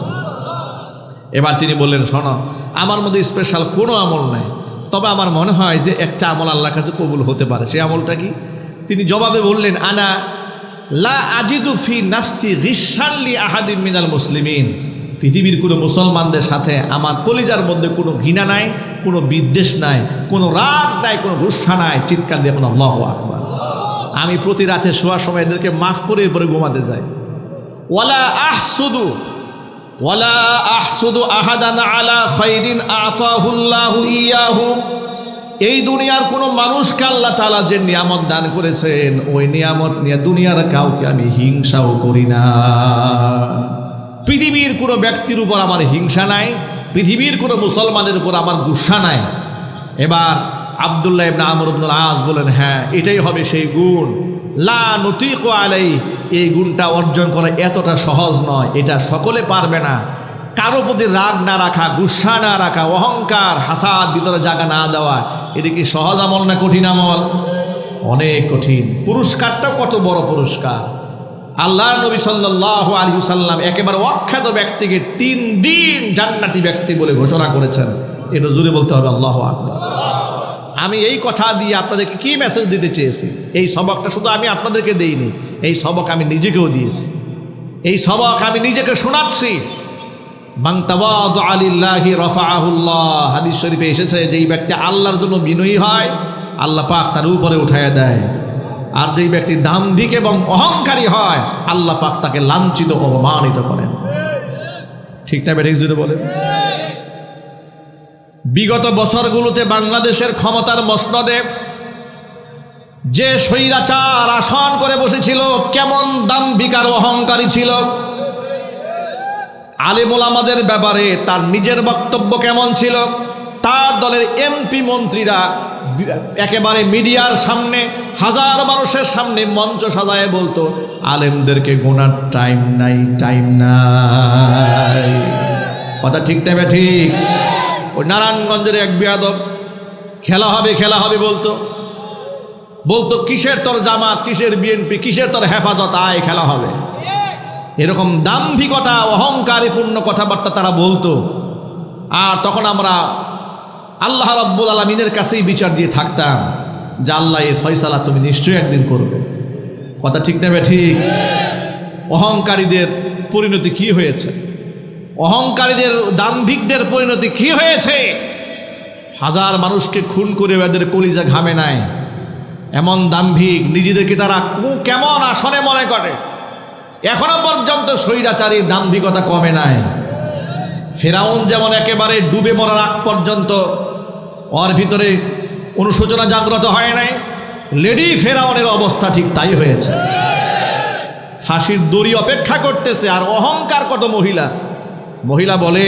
এবার তিনি বললেন, শোনো, আমার মধ্যে স্পেশাল কোনো আমল নাই, তবে আমার মনে হয় যে একটা আমল আল্লাহর কাছে কবুল হতে পারে। সেই আমলটা কি? তিনি জবাবে বললেন, আনা লা আজিদু ফি নাফসি গিশান লি আহাদিন মিনাল মুসলিমিন। পৃথিবীর কোনো মুসলমানদের সাথে আমার কলিজার মধ্যে কোনো ঘৃণা নাই, কোনো বিদ্বেষ নাই, কোনো রাগ নাই, কোনো গুসা নাই। চিৎকার দিয়ে এখন আল্লাহু আকবার। আমি প্রতি রাতে শোয়ার সময় এদেরকে মাফ করে এরপরে ঘুমাতে যাই। ওয়ালা আহসুদু আহাদান আলা খাইরিন আতাহুল্লাহু ইয়াহু। এই দুনিয়ার কোনো মানুষকে আল্লাহ তাআলা যে নিয়ামত দান করেছেন, ওই নিয়ামত নিয়ে দুনিয়ার কাউকে আমি হিংসাও করি না। পৃথিবীর কোনো ব্যক্তির উপর আমার হিংসা নাই, পৃথিবীর কোনো মুসলমানের উপর আমার গুসা নাই। এবার আব্দুল্লাহ ইবনে আমর ইবনুল আস বলেন, হ্যাঁ এটাই হবে সেই গুণ। লা নুতিকু আলাই। এই গুণটা অর্জন করা এতটা সহজ নয়, এটা সকলে পারবে না। কারো প্রতি রাগ না রাখা, গুসা না রাখা, অহংকার হাসাদ ভিতরে জায়গা না দেওয়া, এটা কি সহজ আমল না কঠিন আমল? অনেক কঠিন। পুরস্কারটাও কত বড় পুরস্কার। আল্লাহ নবী সাল্লাল্লাহু আলাইহি ওয়াসাল্লাম একেবারে অখ্যাত ব্যক্তিকে 3 দিন জান্নাতি ব্যক্তি বলে ঘোষণা করেছেন। এটা জোরে বলতে হবে আল্লাহু আকবার। আমি এই কথা দিয়ে আপনাদেরকে কি মেসেজ দিতে চেয়েছি, এই সবকটা শুধু আমি আপনাদেরকে দেইনি, এই সবক আমি নিজেকেও দিয়েছি। এই সবক আমি নিজেকে শোনাচ্ছি। মান তাওয়াদা লিল্লাহি রাফাআহুল্লাহ। হাদিস শরীফে এসেছে, যেই ব্যক্তি আল্লাহর জন্য বিনয়ী হয়, আল্লাহ পাক তার উপরে উঠায়া দেয়। আর যেই ব্যক্তি দাম্ভিক এবং অহংকারী হয়, আল্লাহ পাক তাকে লাঞ্ছিত অপমানিত করেন। ঠিক না বেঠিক জুড়ে বলেন? বিগত বছরগুলোতে বাংলাদেশের ক্ষমতার মসনদে যে স্বৈরাচার আসন করে বসেছিল, কেমন দাম্ভিক আর অহংকারী ছিল। আলেম ওলামাদের ব্যাপারে তার নিজের বক্তব্য কেমন ছিল। তার দলের এমপি মন্ত্রীরা একেবারে মিডিয়ার সামনে, হাজার মানুষের সামনে মঞ্চ সাজায় বলতো, আলেমদেরকে গোনার টাইম নাই, টাইম নাই। কথা ঠিক নেবে ঠিক? ওই নারায়ণগঞ্জের এক বিয়াদব খেলা হবে বলতো কিসের তোর জামাত, কিসের বিএনপি, কিসের তোর হেফাজত, আয় খেলা হবে। এরকম দাম্ভিকতা, অহংকারীপূর্ণ কথাবার্তা তারা বলতো। আর তখন আমরা আল্লাহ রাব্বুল আলামিনের কাছেই বিচার দিয়ে থাকতাম যে আল্লাহ এর ফয়সালা তুমি নিশ্চয়ই একদিন করবে। কথা ঠিক নেবে ঠিক? অহংকারীদের পরিণতি কি হয়েছে, অহংকারীদের দাম্ভিকদের পরিণতি কি হয়েছে। হাজার মানুষকে খুন করে এদের কলিজা ঘামে নাই। এমন দাম্ভিক, নিজেদেরকে তারা কেমন আসনে মনে করে। এখনো পর্যন্ত স্বৈরাচারীর দাম্ভিকতা কমে নাই। ফেরাউন যেমন একেবারে ডুবে মরার আগ পর্যন্ত ওর ভিতরে অনুশোচনা জাগ্রত হয় নাই, লেডি ফেরাউনের অবস্থা ঠিক তাই হয়েছে। ফাঁসির দড়ি অপেক্ষা করতেছে। আর অহংকার কত মহিলা বলে,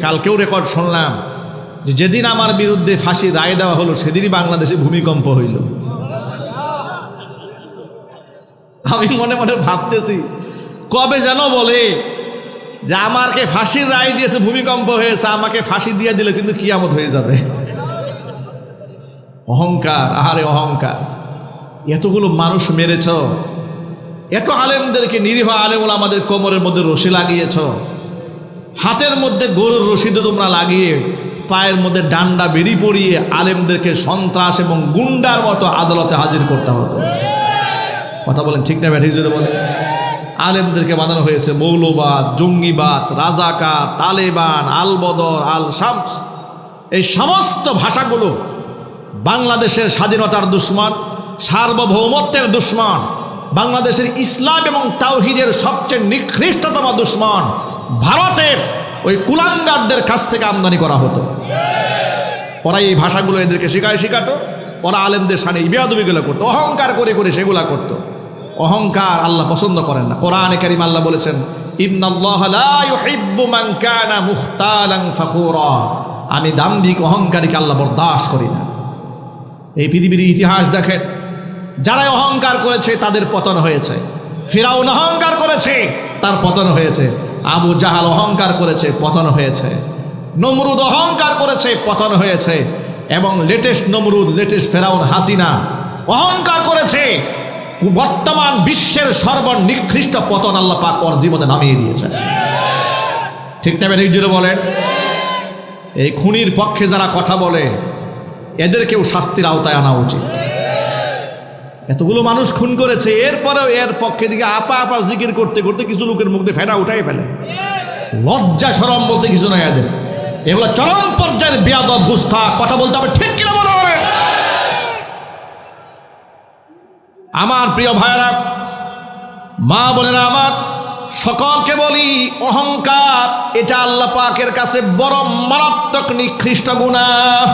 কালকেও রেকর্ড শুনলাম যে যেদিন আমার বিরুদ্ধে ফাঁসির রায় দেওয়া হলো, সেদিনই বাংলাদেশে ভূমিকম্প হইল। আমি মনে মনে ভাবতেছি, কবে যেন বলে যে আমাকে ফাঁসির রায় দিয়েছে, ভূমিকম্প হয়েছে, আমাকে ফাঁসি দিয়ে দিলে কিন্তু কিয়ামত হয়ে যাবে। অহংকার, আহারে অহংকার। এতগুলো মানুষ মেরেছ, এত আলেমদেরকে, নিরীহ আলেমুল আমাদের কোমরের মধ্যে রশি লাগিয়েছ, হাতের মধ্যে গরুর রশিদে তোমরা লাগিয়ে পায়ের মধ্যে ডান্ডা বেরি পড়িয়ে আলেমদেরকে সন্ত্রাস এবং গুন্ডার মতো আদালতে হাজির করতে হতো। কথা বলেন ঠিক না ব্যাঠিক যদি বলেন? আলেমদেরকে বানানো হয়েছে মৌলবাদ, জঙ্গিবাদ, রাজাকার, তালেবান, আল বদর, আল শামস। এই সমস্ত ভাষাগুলো বাংলাদেশের স্বাধীনতার দুশ্মন, সার্বভৌমত্বের দুশ্মন, বাংলাদেশের ইসলাম এবং তাওহীদের সবচেয়ে নিকৃষ্টতম দুশ্মন ভারতের ওই কুলাঙ্গারদের কাছ থেকে আমদানি করা হতো। ওরা এই ভাষাগুলো এদেরকে শেখাতো, ওরা আলেমদের সামনে এই বেয়াদবিগুলো করতো, অহংকার করে করে সেগুলা করতো। অহংকার আল্লাহ পছন্দ করেন না। কোরআনে কারীম আল্লাহ বলেছেন, ইন্নাল্লাহা লা ইউহিব্বু মান কানা মুখতালান ফাখুরা, আমি দাম্ভিক অহংকারীকে আল্লাহ বরদাস্ত করি না। এই পৃথিবীর ইতিহাস দেখেন, যারা অহংকার করেছে তাদের পতন হয়েছে। ফিরাউন অহংকার করেছে, তার পতন হয়েছে। আবু জাহাল অহংকার করেছে, পতন হয়েছে। নমরুদ অহংকার করেছে, পতন হয়েছে। এবং লেটেস্ট নমরুদ, লেটেস্ট ফেরাউন হাসিনা অহংকার করেছে। বর্তমান বিশ্বের সর্বনিকৃষ্ট পতন আল্লাহ পাক ওর জীবনে নামিয়ে দিয়েছেন। ঠিক না বেঠিক জুড়ে বলেন? এই খুনির পক্ষে যারা কথা বলে এদেরকেও শাস্তির আওতায় আনা উচিত। এতগুলো মানুষ খুন করেছে, এরপরেও এর পক্ষে দিকে আপা আপা জিকির করতে করতে কিছু লোকের মুখ দিয়ে ফেনা উঠাই ফেলে। লজ্জা শরম বলতে কিছু নয় এদের। এগুলো চরম পর্যায়ের বেয়াদব গুস্তা। কথা বলতে হবে ঠিক কিনা মনে হবে? আমার প্রিয় ভাইয়েরা, মা বোনেরা আমার, সকলকে বলি, অহংকার এটা আল্লাহ পাকের কাছে বড় মারাত্মক নিকৃষ্ট গুনাহ।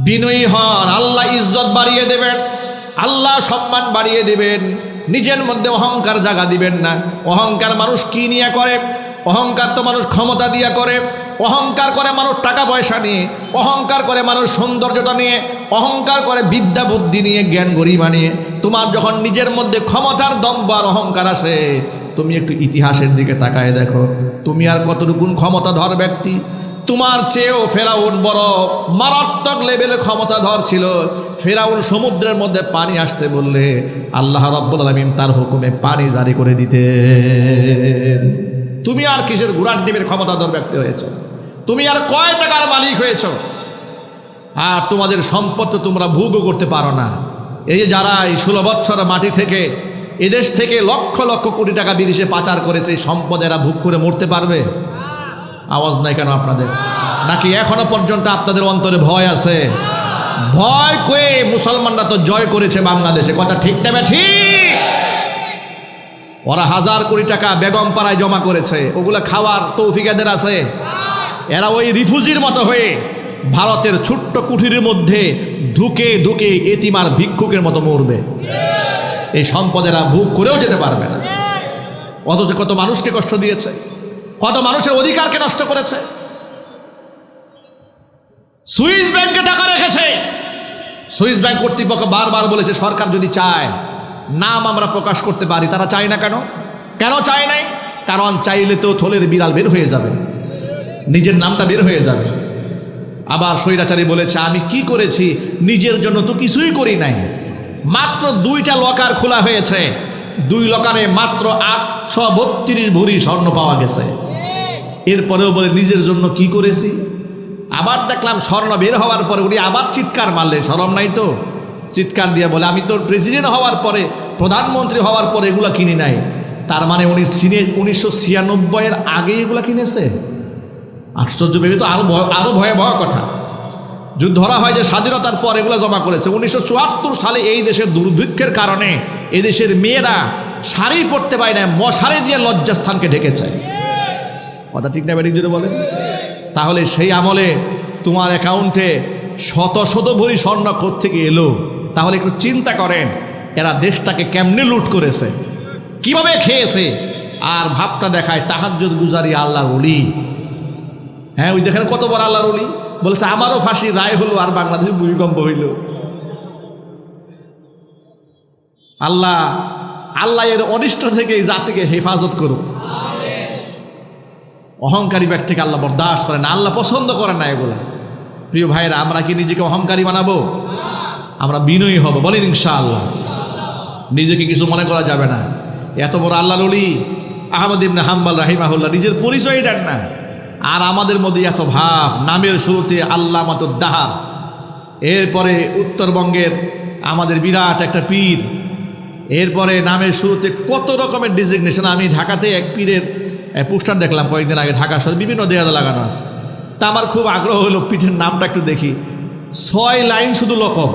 বিনয়ী হন, আল্লাহ ইজ্জত বাড়িয়ে দেবেন, আল্লাহ সম্মান বাড়িয়ে দিবেন। নিজের মধ্যে অহংকার জাগা দিবেন না। অহংকার মানুষ কি নিয়ে করে? অহংকার তো মানুষ ক্ষমতা দিয়ে করে, অহংকার করে মানুষ টাকা পয়সা নিয়ে, অহংকার করে মানুষ সৌন্দর্যতা নিয়ে, অহংকার করে বিদ্যা বুদ্ধি নিয়ে, জ্ঞান গরিমা নিয়ে। তোমার যখন নিজের মধ্যে ক্ষমতার দম্ভ আর অহংকার আসে, তুমি একটু ইতিহাসের দিকে তাকায় দেখো, তুমি আর কতটুকুন ক্ষমতাধর ব্যক্তি। তোমার চেয়েও ফেরাউন বড় মারাত্মক লেভেলে ক্ষমতাধর ছিল। ফেরাউন সমুদ্রের মধ্যে পানি আসতে বললে আল্লাহ রাব্বুল আলামিন তার হুকুমে পানি জারি করে দিতেন। তুমি আর কিসের ঘোড়ার ডিমের ক্ষমতাধর ব্যক্তি হয়েছ? তুমি আর কয় টাকার মালিক হয়েছ? আর তোমাদের সম্পদ তো তোমরা ভোগও করতে পারো না। এই যে যারা এই 16 বছর মাটি থেকে এদেশ থেকে লক্ষ লক্ষ কোটি টাকা বিদেশে পাচার করেছে, এই সম্পদ এরা ভোগ করে মরতে পারবে? আওয়াজ নাই কেন আপনাদের? নাকি এখনো পর্যন্ত আপনাদের অন্তরে ভয় আছে? ভয় কয়ে মুসলমানরা তো জয় করেছে বাংলাদেশে। কথা ঠিক না ঠিক? ওরা হাজার কোটি টাকা বেগম পাড়ায় জমা করেছে, ওগুলা খাওয়ার তৌফিক এদের আছে? এরা ওই রিফিউজির মতো হয়ে ভারতের ছোট্ট কুঠিরের মধ্যে ধুকে ধুকে এতিমার ভিক্ষুকের মতো মরবে। এই সম্পদেরা ভোগ করেও যেতে পারবে না। অথচ কত মানুষকে কষ্ট দিয়েছে, কত মানুষের অধিকারকে নষ্ট করেছে। সুইস ব্যাংকে টাকা রেখেছে। সুইস ব্যাংক কর্তৃপক্ষ বারবার বলেছে সরকার যদি চায় নাম আমরা প্রকাশ করতে পারি। তারা চায় না কেন? কেন চায় নাই? কারণ চাইলে তো থলের বিড়াল বের হয়ে যাবে, নিজের নামটা বের হয়ে যাবে। আবার স্বৈরাচারী বলেছে আমি কি করেছি, নিজের জন্য তো কিছুই করি নাই। মাত্র 2টা লকার খোলা হয়েছে, 2 লকারে মাত্র 832 ভরি স্বর্ণ পাওয়া গেছে। এরপরেও বলে নিজের জন্য কি করেছি। আবার দেখলাম স্বর্ণ বের হওয়ার পরে উনি আবার চিৎকার মারলেন, শরম নাই তো? চিৎকার দিয়ে বলে আমি তো প্রেসিডেন্ট হওয়ার পরে, প্রধানমন্ত্রী হওয়ার পরে এগুলা কিনি নাই। তার মানে উনি 1996 আগে এগুলা কিনেছে। আশ্চর্য ভেবে তো আরো ভয়াবহ কথা। যদি ধরা হয় যে স্বাধীনতার পর এগুলো জমা করেছে। 1974 সালে এই দেশের দুর্ভিক্ষের কারণে এদেশের মেয়েরা শাড়ি পরতে পারে না, মশারি দিয়ে লজ্জাস্থানকে ঢেকেছে। কথা ঠিক না বেঠিক যদি বলেন? তাহলে সেই আমলে তোমার অ্যাকাউন্টে শত শত ভরি স্বর্ণ কোত্থেকে এলো? তাহলে একটু চিন্তা করেন এরা দেশটাকে কেমনে লুট করেছে, কিভাবে খেয়েছে। আর ভাবটা দেখায় তাহাজ্জুদ গুজারি আল্লাহর ওলি। হ্যাঁ, ওই দেখেন কত বড় আল্লাহর ওলি। বলছে আমারও ফাঁসির রায় হলো আর বাংলাদেশে ভূমিকম্প হইল। আল্লাহ আল্লাহ এর অনিষ্ট থেকে এই জাতিকে হেফাজত করুন। অহংকারী ব্যক্তিকে আল্লাহ বরদাস্ত করেন না, আল্লাহ পছন্দ করেন না এগুলা। প্রিয় ভাইরা, আমরা কি নিজেকে অহংকারী বানাবো? আমরা বিনয়ী হব, বলেন ইনশাআল্লাহ। নিজেকে কিছু মনে করা যাবে না। এত বড় আল্লাহর ওলি আহমদ ইবনে হাম্বল রাহিমাহুল্লাহ নিজের পরিচয় দেন না, আর আমাদের মধ্যে এত ভাব। নামের শুরুতে আল্লামাতুদ দাহার, এরপরে উত্তরবঙ্গের আমাদের বিরাট একটা পীর, এরপরে নামের শুরুতে কত রকমের ডিজিগনেশন। আমি ঢাকাতে এক পীরের পোস্টার দেখলাম কয়েকদিন আগে, ঢাকা শহরে বিভিন্ন দেয়ালে লাগানো আছে। তা আমার খুব আগ্রহ হলো পীরের নামটা একটু দেখি। 6 লাইন শুধু লকব,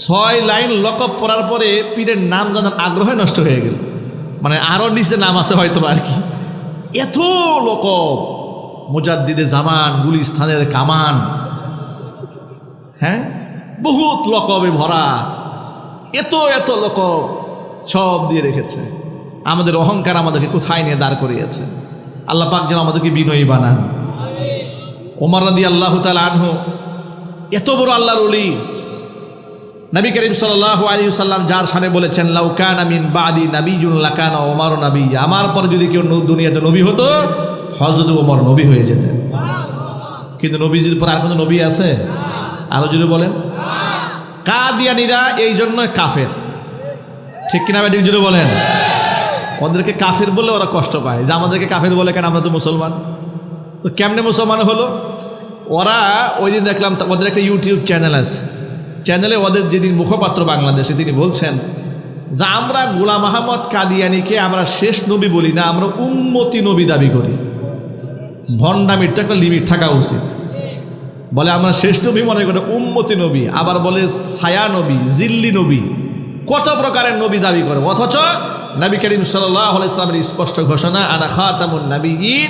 6 লাইন লকব পড়ার পরে পীরের নাম জানার আগ্রহে নষ্ট হয়ে গেল। মানে আরও নিচে নাম আছে হয়তো আর কি, এত লকব। মুজাদ্দিদে জামান, গুলিস্তানের কামান, হ্যাঁ, বহুত লকবে ভরা, এত এত লকব সব দিয়ে রেখেছে। আমাদের অহংকার আমাদেরকে কোথায় নিয়ে দাঁড় করিয়েছে। আল্লাহ পাক যেন আমাদেরকে বিনয়ী বানান। ওমর রাদিয়াল্লাহু তাআলা আনহু এত বড় আল্লাহর ওলি, নবী করিম সাল্লাল্লাহু আলাইহি ওয়াসাল্লাম যার শানে বলেছেন, লাউ কানা মিন বাদি নাবিয়্যুন লাকানা ওমর নাবিয়্যা, আমার পরে যদি কেউ দুনিয়াতে নবী হতো হযরত ওমর নবী হয়ে যেতেন। কিন্তু নবীজির পর আর কোনো নবী আছে? আরো যদি বলেন। কাদিয়ানীরা এই জন্য কাফের, ঠিক কিনা ভাই? যদি বলেন, ওদেরকে কাফের বলে ওরা কষ্ট পায় যে আমাদেরকে কাফের বলে কেন, আমরা তো মুসলমান। তো কেমনে মুসলমান হলো ওরা? ওই দিন দেখলাম ওদের একটা ইউটিউব চ্যানেল আছে, চ্যানেলে ওদের যেদিন মুখপাত্র বাংলাদেশে তিনি বলছেন যে আমরা গোলাম আহমদ কাদিয়ানীকে আমরা শেষ নবী বলি না, আমরা উম্মতি নবী দাবি করি। ভণ্ডামির তো একটা লিমিট থাকা উচিত। বলে আমরা শেষ নবী মনে করি, উম্মতি নবী, আবার বলে ছায়া নবী, জিল্লি নবী, কত প্রকারের নবী দাবি করে। অথচ নবী করিম সাল্লাল্লাহু আলাইহি ওয়াসাল্লামের স্পষ্ট ঘোষণা, আনা খাতামুন নাবিয়্যিন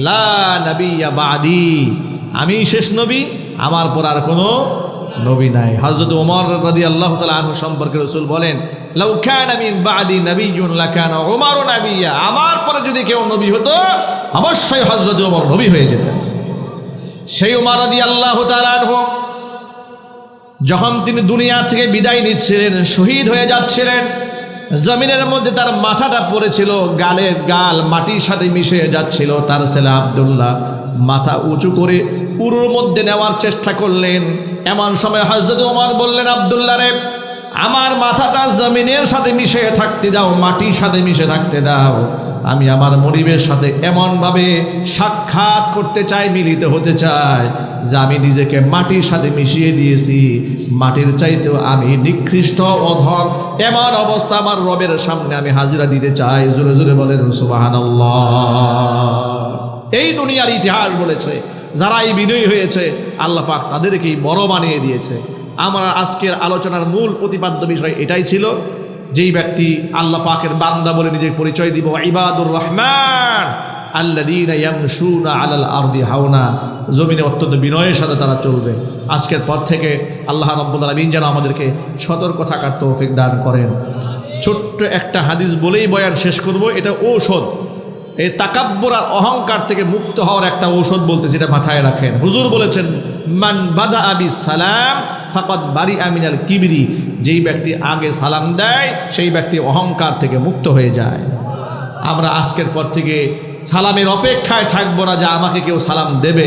লা নাবিয়্যা বাদি, আমি শেষ নবী, আমার পর আর কোনো নবী নাই। হযরত ওমর রাদিয়াল্লাহু তাআলা আনহু সম্পর্কে রাসূল বলেন, লাউ কানা মিন বাদি নাবিয়্যুন লাকানা ওমর নাবিয়্যা, আমার পরে যদি কেউ নবী হতো অবশ্যই হযরত ওমর নবী হয়ে যেতেন। সেই ওমর রাদিয়াল্লাহু তাআলা আনহু যখন তিনি দুনিয়া থেকে বিদায় নিচ্ছিলেন, শহীদ হয়ে যাচ্ছিলেন, জমিনের মধ্যে তার মাথাটা পড়েছিল, গালের গাল মাটির সাথে মিশে যাচ্ছিল। তার ছেলে আব্দুল্লাহ মাথা উঁচু করে উরুর মধ্যে নেওয়ার চেষ্টা করলেন। এমন সময় হযরত ওমর বললেন, আব্দুল্লাহ রে, আমার মাথাটা জমিনের সাথে মিশে থাকতে দাও, মাটির সাথে মিশে থাকতে দাও। আমি আমার মনিবের সাথে এমনভাবে সাক্ষাৎ করতে চাই, মিলিত হতে চাই যে আমি নিজেকে মাটির সাথে মিশিয়ে দিয়েছি, মাটির চাইতেও আমি নিকৃষ্ট অধম, এমন অবস্থা আমার রবের সামনে আমি হাজিরা দিতে চাই। জোরে জোরে বলেন সুবহানাল্লাহ। এই দুনিয়ার ইতিহাস বলেছে, যারা এই বিনয়ী হয়েছে আল্লাহ পাক তাদেরকেই বড় বানিয়ে দিয়েছে। আমরা আজকের আলোচনার মূল প্রতিপাদ্য বিষয় এটাই ছিল, যেই ব্যক্তি আল্লাহ পাকের বান্দা বলে নিজের পরিচয় দিব, ইবাদুর রহমান আল্লাযীনা ইয়ামশুনা আলাল আরদি হাওনা, জমিনে অত্যন্ত বিনয়ের সাথে তারা চলবে। আজকের পর থেকে আল্লাহ রাব্বুল আলামিন যেন আমাদেরকে সতর্ক থাকার তৌফিক দান করেন। ছোট্ট একটা হাদিস বলেই বয়ান শেষ করব। এটা ঔষধ, এই তাকাব্বুর আর অহংকার থেকে মুক্ত হওয়ার একটা ঔষধ বলতেছি, এটা মাথায় রাখেন। হুজুর বলেছেন, মান বাদা বিস সালাম ফাকাদ বারিআ মিনাল কিবরি, যেই ব্যক্তি আগে সালাম দেয় সেই ব্যক্তি অহংকার থেকে মুক্ত হয়ে যায়। আমরা আজকের পর থেকে সালামের অপেক্ষায় থাকবো না যে আমাকে কেউ সালাম দেবে,